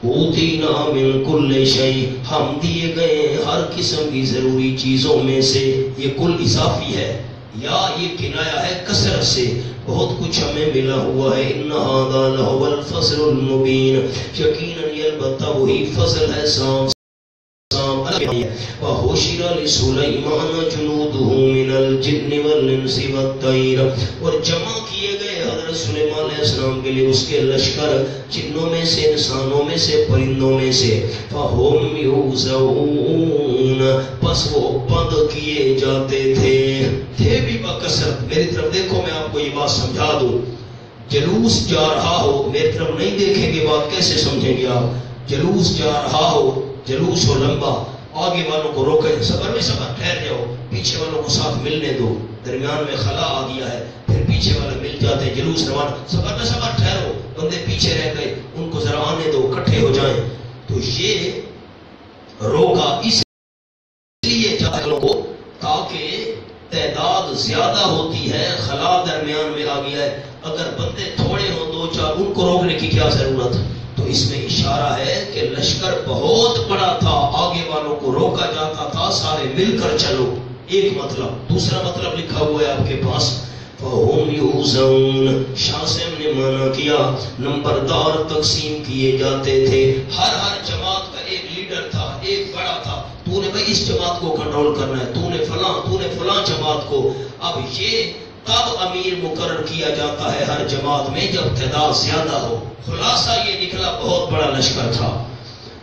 اوتینا من کل شیء، ہم دیے گئے ہر قسم کی ضروری چیزوں میں سے. یہ کل اضافی ہے یا یہ کنایا ہے کثرت سے، بہت کچھ ہمیں ملا ہوا ہے. ان ھذا لھو الفصل المبین، یقیناً یہ البتہ وہی فصل ہے صاف. وَحُشِرَ لِسُلَيْمَانَ جُنُودُهُ مِنَ الْجِنِّ وَالْإِنسِ وَالطَّيْرِ اور جمع کیے گئے حضرت سلیمان علیہ السلام کے لیے اس کے لشکر جنوں میں سے، انسانوں میں سے، پرندوں میں سے. فَهُمْ يُوزَعُونَ پس وہ بند کیے جاتے تھے بھی بکثرت. میری طرف دیکھو، میں آپ کو یہ بات سمجھا دوں. جلوس جا رہا ہو، میری طرف نہیں دیکھیں گے بات کیسے سمجھیں گے آپ. جلوس جا رہا ہو، جلوس ہو لمبا، آگے والوں کو روکے، صبر میں صبر، ٹھہر جاؤ، پیچھے والوں کو ساتھ ملنے دو. درمیان میں خلا آ گیا ہے، پھر پیچھے والے مل جاتے ہیں، جلوس روانہ. صبر میں صبر، ٹھہرو، بندے پیچھے رہ گئے، ان کو ذرا آنے دو، اکٹھے ہو جائیں. تو یہ روکا اس لیے جاہلوں کو تاکہ تعداد زیادہ ہوتی ہے، خلا درمیان میں آ گیا ہے. اگر بندے تھوڑے ہوں 2-4 ان کو روکنے کی کیا ضرورت. تو اس میں اشارہ ہے کہ لشکر بہت بڑا تھا، آگے والوں کو روکا جاتا تھا، سارے مل کر چلو. ایک مطلب. دوسرا مطلب لکھا ہوا ہے آپ کے پاس فَهُمْ يُوزَعُونَ، شاہ صاحب نے معنی کیا نمبردار تقسیم کیے جاتے تھے. ہر جماعت کا ایک لیڈر تھا، ایک بڑا تھا. تو نے بھائی اس جماعت کو کنٹرول کرنا ہے، تو نے فلاں جماعت کو. اب یہ تب امیر مقرر کیا جاتا ہے ہر جماعت میں جب تعداد زیادہ ہو. خلاصہ یہ نکلا بہت بڑا لشکر تھا.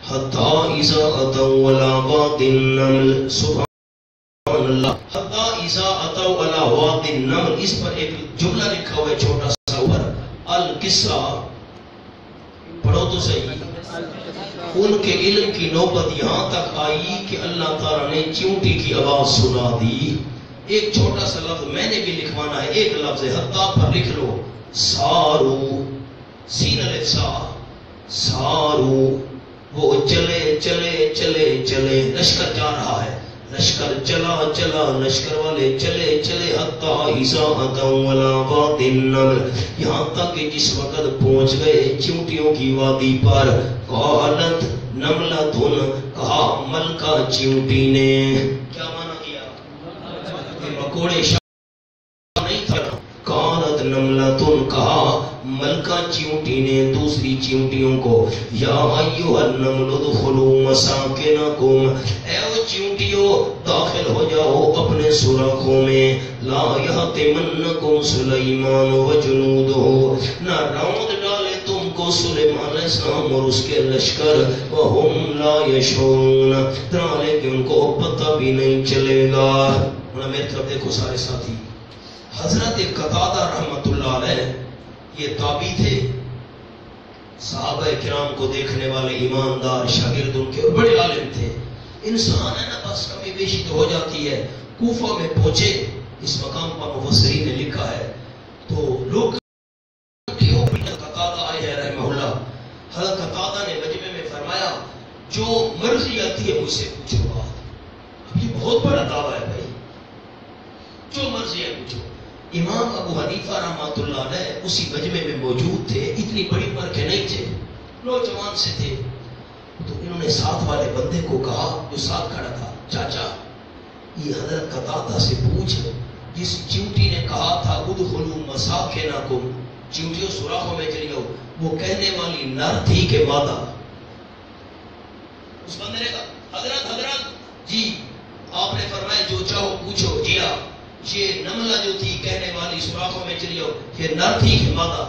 حتی اذا اتوا علی وادی النمل، سبحان اللہ، حتی اذا اتوا علی وادی النمل، اس پر ایک جملہ لکھا ہوا ہے چھوٹا سا اوپر. القصہ پڑھو تو صحیح. ان کے علم کی نوبت یہاں تک آئی کہ اللہ تعالیٰ نے چیونٹی کی آواز سنا دی. ایک چھوٹا سا لفظ میں نے بھی لکھوانا ہے، ایک لفظ حتی پر لکھ لو. سارو، سین الف سا، سارو، وہ چلے چلے چلے چلے. لشکر جا رہا ہے، لشکر چلا چلا، لشکر والے چلے چلے. حتی اذا اتوا علی وادی النمل، یہاں تک کہ جس وقت پہنچ گئے چیونٹیوں کی وادی پر. قالت نملۃ، کہا ملکہ چیونٹی نے. کیا مانا کیا؟ مکوڑے نہیں تھا. قالت نملۃ، کہا ملکہ چیونٹی نے دوسری چیونٹیوں کو. یا ایھا النمل ادخلوا مساکنکم، اے وہ چیونٹیوں داخل ہو جاؤ اپنے سوراخوں میں. لا یحطمنکم سلیمان وجنودہ، نہ روند ڈالے تم کو سلیمان علیہ السلام اور اس کے لشکر. وہم لا یشعرون، لیکن ان کو پتہ بھی نہیں چلے گا. میری طرف دیکھو سارے ساتھی. حضرت قتادہ رحمت اللہ علیہ یہ تابعی تھے، صحابہ کرام کو دیکھنے والے ایماندار شاگرد ان کے، اور بڑے عالم تھے. انسان ہے نا، بس کمی بیشی تو ہو جاتی ہے. کوفہ میں پہنچے، اس مقام پر مفسرین نے لکھا ہے تو لوگ قتادہ آئے ہیں رحمہ اللہ. حضرت قتادہ نے مجمع میں فرمایا جو مرضی آتی ہے مجھ سے پوچھو بات. اب یہ بہت بڑا دعویٰ ہے بھائی، جو مرضی ہے پوچھو. امام ابو حنیفہ رحمۃ اللہ علیہ اسی مجمع میں موجود تھے، اتنی بڑی عمر کے نہیں تھے، نوجوان سے تھے. تو انہوں نے ساتھ والے بندے کو کہا جو ساتھ کھڑا تھا، چاچا یہ حضرت قتادہ سے پوچھ جس چیونٹی نے کہا تھا ادخلوا مساکنکم، چیونٹیوں سوراخوں میں چلی جاؤ، وہ کہنے والی نر تھی کہ مادہ؟ اس بندے نے کہا حضرت جی آپ نے فرمایا جو چاہو پوچھو. جی ہاں، یہ نملہ جو تھی کہنے والی سوراخوں میں چلی جاؤ، یہ نر تھی کہ مادہ؟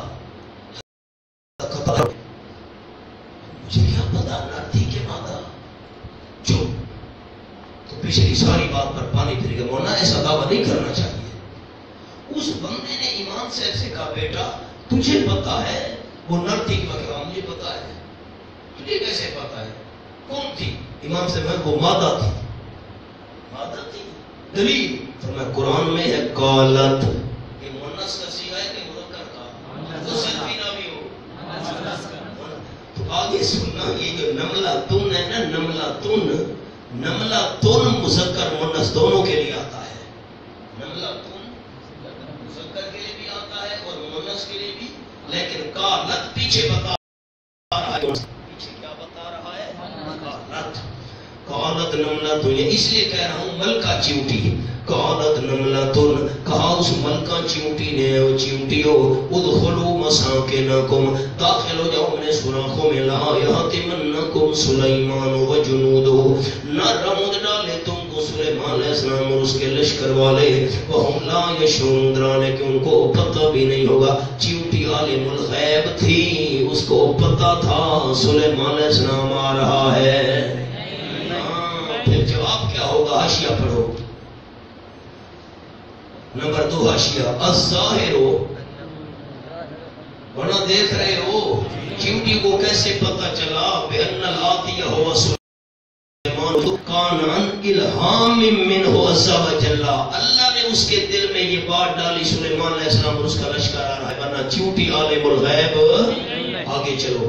مجھے کیا پتا نر تھی کہ مادہ. چپ. تو پچھلی ساری بات پر پانی پھر گیا. مولانا ایسا دعویٰ نہیں کرنا چاہیے. اس بندے نے امام صاحب سے کہا بیٹا تجھے پتا ہے وہ نر تھی کہ مجھے پتا ہے. تجھے کیسے پتا ہے؟ کون تھی؟ امام صاحب وہ مادہ تھی. مادہ تھی. دلیل فرمایا قرآن میں ہے قالت. یہ مؤنث کا صیغہ ہے کہ مذکر کا؟ تو سلفی نہ بھی ہو. تو آگے سننا، یہ جو نملہ تن ہے نا، نملہ تن مذکر مؤنث دونوں کے لیے آتا ہے. نملہ تن مذکر کے لیے بھی آتا ہے اور مؤنث کے لیے بھی. لیکن قالت پیچھے بتا رہا ہے، پیچھے کیا بتا رہا ہے؟ قالت نملۃ. اس لیے کہہ رہا ہوں ملکہ چیونٹی. قالت نملۃ، کہا اس ملکہ چیونٹی نے، او چیونٹیو ادخلوا مساکنکم، داخل ہو جاؤ اپنے سوراخوں میں. لا یحطمنکم سلیمان وجنودہ، نہ رمد ڈالے تم کو سلیمان علیہ السلام اور اس کے لشکر والے. وہم لا یشعرون، ڈرانے کہ ان کو پتہ بھی نہیں ہوگا. چیونٹی عالم الغیب تھی، اس کو پتہ تھا سلیمان علیہ السلام آ رہا ہے. پھر جواب کیا ہوگا؟ حاشیہ پڑھو. نمبر 2 حاشیہ الظاہر. ورنہ دیکھ رہے ہو چیونٹی کو کیسے پتہ چلا بأن الآتی هو سلیمان کان عن الہام منہ عز وجل. اللہ نے اس کے دل میں یہ بات ڈالی سلیمان علیہ السلام اور اس کا لشکر آ رہا ہے. ورنہ چیونٹی عالم الغیب. آگے چلو.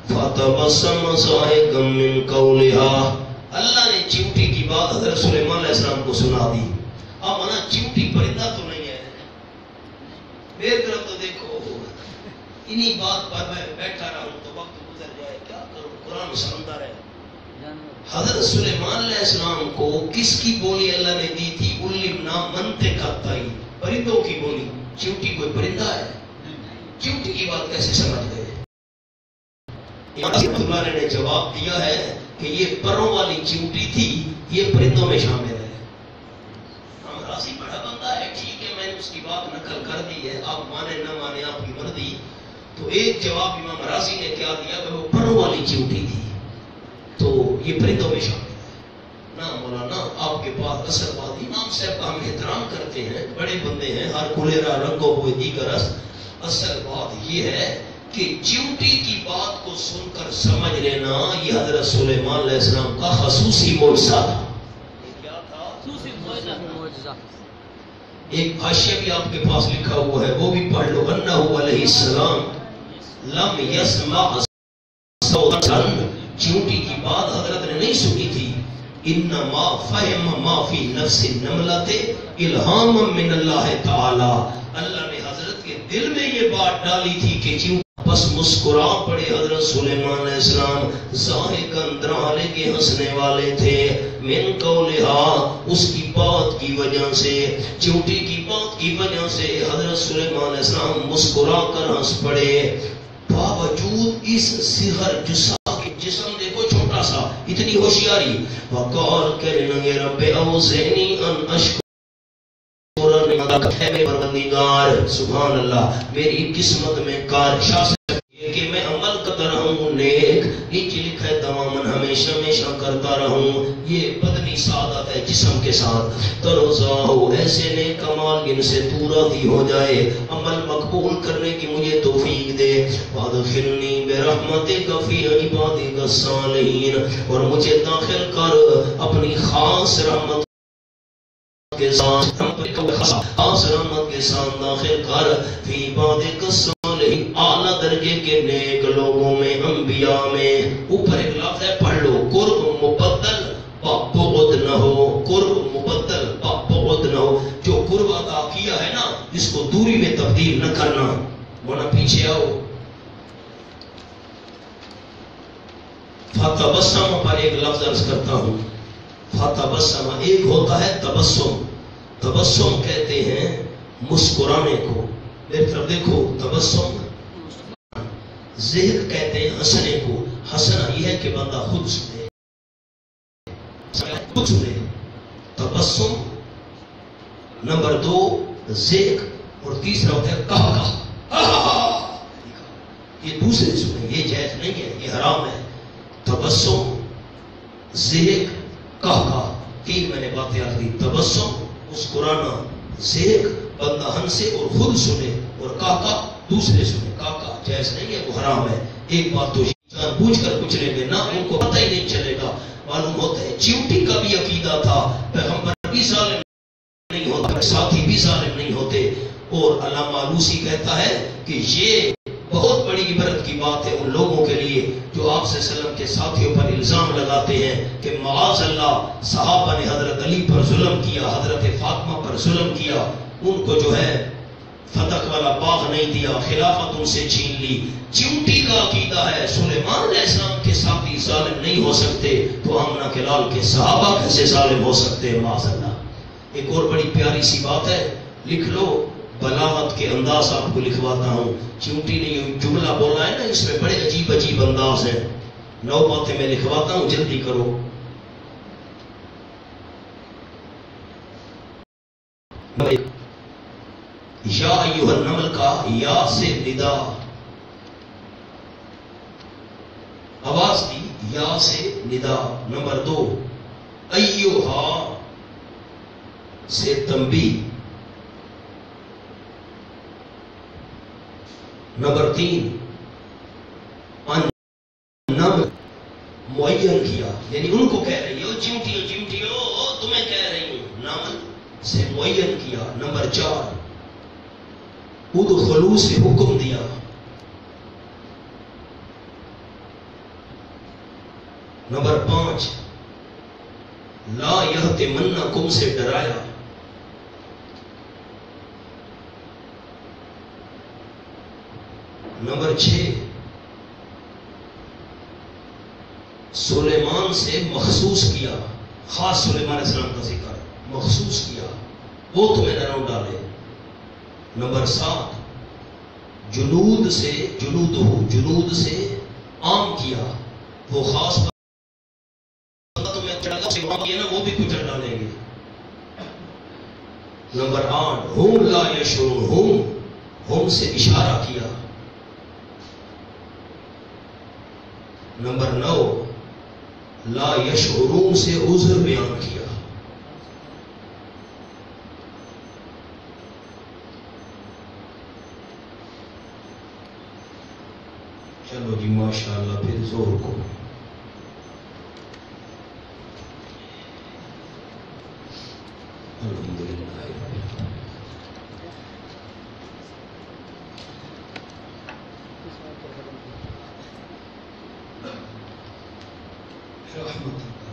فتبسم ضاحکا من قولها، اللہ نے چیونٹی کی بات حضرت سلیمان علیہ السلام کو سنا دی. اب منا چیونٹی پرندہ تو نہیں ہے، میرے طرف تو دیکھو. انہی بات پر میں بیٹھا رہا ہوں تو وقت گزر جائے، کیا کروں، قرآن سمندر ہے. حضرت سلیمان علیہ السلام کو کس کی بولی اللہ نے دی تھی؟ علمنا منطق الطیر، پرندوں کی بولی. چیونٹی کوئی پرندہ ہے؟ چیونٹی کی بات کیسے سمجھ گئے؟ اللہ نے جواب دیا ہے کہ یہ پروں والی چیونٹی تھی، یہ پرندوں میں شامل ہے. ہم راضی بڑا بندہ ہے، ٹھیک ہے میں نے اس کی بات نقل کر دی ہے، آپ مانے نہ مانے آپ کی مرضی. تو ایک جواب امام راضی نے کیا دیا کہ وہ پروں والی چیونٹی تھی تو یہ پرندوں میں شامل ہے. نہ مولانا آپ کے پاس اصل بات، امام صاحب کا ہم احترام کرتے ہیں، بڑے بندے ہیں، ہر کلیرا رنگوں ہوئے دیگر. اصل بات یہ ہے کہ چیونٹی کی بات کو سن کر سمجھ لینا یہ حضرت سلیمان علیہ السلام کا خصوصی معجزہ تھا. کیا تھا؟ ایک حاشیہ بھی آپ کے پاس لکھا ہوا ہے، وہ بھی پڑھ لو. انہ علیہ السلام لم یسمع صوتا، چیونٹی کی بات حضرت نے نہیں سنی تھی. انما فہم ما فی نفس النملۃ الہام من اللہ تعالی، اللہ نے حضرت کے دل میں یہ بات ڈالی تھی کہ چیونٹی. بس مسکرا پڑے حضرت سلیمان علیہ السلام، ضاحکاً ڈرانے کے ہنسنے والے تھے. من قولہا، اس کی بات کی وجہ سے، چیونٹی کی بات کی وجہ سے حضرت سلیمان علیہ السلام مسکرا کر ہنس پڑے. باوجود اس صغر جسم دیکھو چھوٹا سا، اتنی ہوشیاری. وقال کہنے لگے رب اوزعنی ان اشکر، پروردگار سبحان اللہ میری قسمت میں کارشاس کہ میں عمل کرتا رہوں نیک، نیچے لکھا ہے تماماً ہمیشہ ہمیشہ کرتا رہوں. یہ بدنی سعادت ہے جسم کے ساتھ. تروزہ ہو ایسے نیک کمال جن سے تو راضی ہو جائے، عمل مقبول کرنے کی مجھے توفیق دے. وادخلنی برحمتک فی عبادک الصالحین، اور مجھے داخل کر اپنی خاص رحمت کے ساتھ، خاص رحمت کے ساتھ داخل کر فی عبادک الصالحین، اعلیٰ درجے کے نیک لوگوں میں، انبیاء میں. اوپر ایک لفظ ہے پڑھ لو، قرب مبدل کیا ہے نا اس کو دوری میں تبدیل نہ کرنا، ورنہ پیچھے آؤ۔ فتبسم پر ایک لفظ عرض کرتا ہوں، فتبسم ایک ہوتا ہے تبسم، تبسم کہتے ہیں مسکرانے کو، میری طرف دیکھو، تبسم ذہن کہتے ہیں ہنسنے کو، ہنسنا یہ ہے کہ بندہ خود سنے، خود سنے، تبسم نمبر 2 ذہن، اور تیسرا ہوتا ہے کہا، یہ دوسرے سنے، یہ جائز نہیں ہے، یہ حرام ہے۔ تبسم ذہن کہا، 3 میں نے باتیں آ دی، تبسم مسکرانا، ذہن بندہ ہنسے اور خود سنے، اور کہا دوسرے سنے، کہا جائز نہیں ہے، وہ حرام ہے۔ ایک بات تو جان بوجھ کر کچھ لے لینا، ان کو پتہ ہی نہیں چلے گا۔ معلوم ہوتا ہے چیوٹی کا بھی عقیدہ تھا، پیغمبر بھی ظالم نہیں ہوتا، ساتھی بھی ظالم نہیں ہوتے، اور علامہ آلوسی کہتا ہے کہ یہ بہت بڑی عبرت کی بات ہے ان لوگوں کے لیے جو آپ صلی اللہ علیہ وسلم کے ساتھیوں پر الزام لگاتے ہیں کہ معاذ اللہ صحابہ نے حضرت علی پر ظلم کیا، حضرت فاطمہ پر ظلم کیا، ان کو جو ہے فتح والا باغ نہیں دیا، خلافت ان سے چھین لی۔ چیوٹی کا عقیدہ ہے سلیمان علیہ السلام کے ساتھی ظالم نہیں ہو سکتے، تو آمنہ کے لال کے صحابہ کیسے ظالم ہو سکتے ہیں، معاذ اللہ۔ ایک اور بڑی پیاری سی بات ہے، لکھ لو، بلاغت کے انداز آپ کو لکھواتا ہوں۔ چیوٹی نے یہ جملہ بولا ہے نا، اس میں بڑے عجیب عجیب انداز ہیں، 9 باتیں میں لکھواتا ہوں، جلدی کرو۔ یا ایھا النمل کا یا سے ندا، آواز دی، یا سے ندا۔ نمبر 2 ایھا سے تنبیہ۔ نمبر 3 نمل معین کیا، یعنی ان کو کہہ رہی ہو چیوٹیو چیوٹیو تمہیں کہہ رہی ہوں، نمل سے معین کیا۔ نمبر 4 ادخلوا سے حکم دیا۔ نمبر 5 لا یحتمنکم سے ڈرایا۔ نمبر 6 سلیمان سے مخصوص کیا، خاص سلیمان علیہ السلام کا ذکر مخصوص کیا، وہ تمہیں نہ ڈالے۔ نمبر 7 جنود سے جنود سے عام کیا، وہ خاص تمہیں چڑھا کیا نا، وہ بھی کچھ ڈالیں گے۔ نمبر 8 ہم لا یشعرون، ہم سے اشارہ کیا۔ نمبر 9 لا یشعرون سے عذر بیان کیا۔ چلو جی ماشاءاللہ، پھر زور کو الحمدللہ رحمت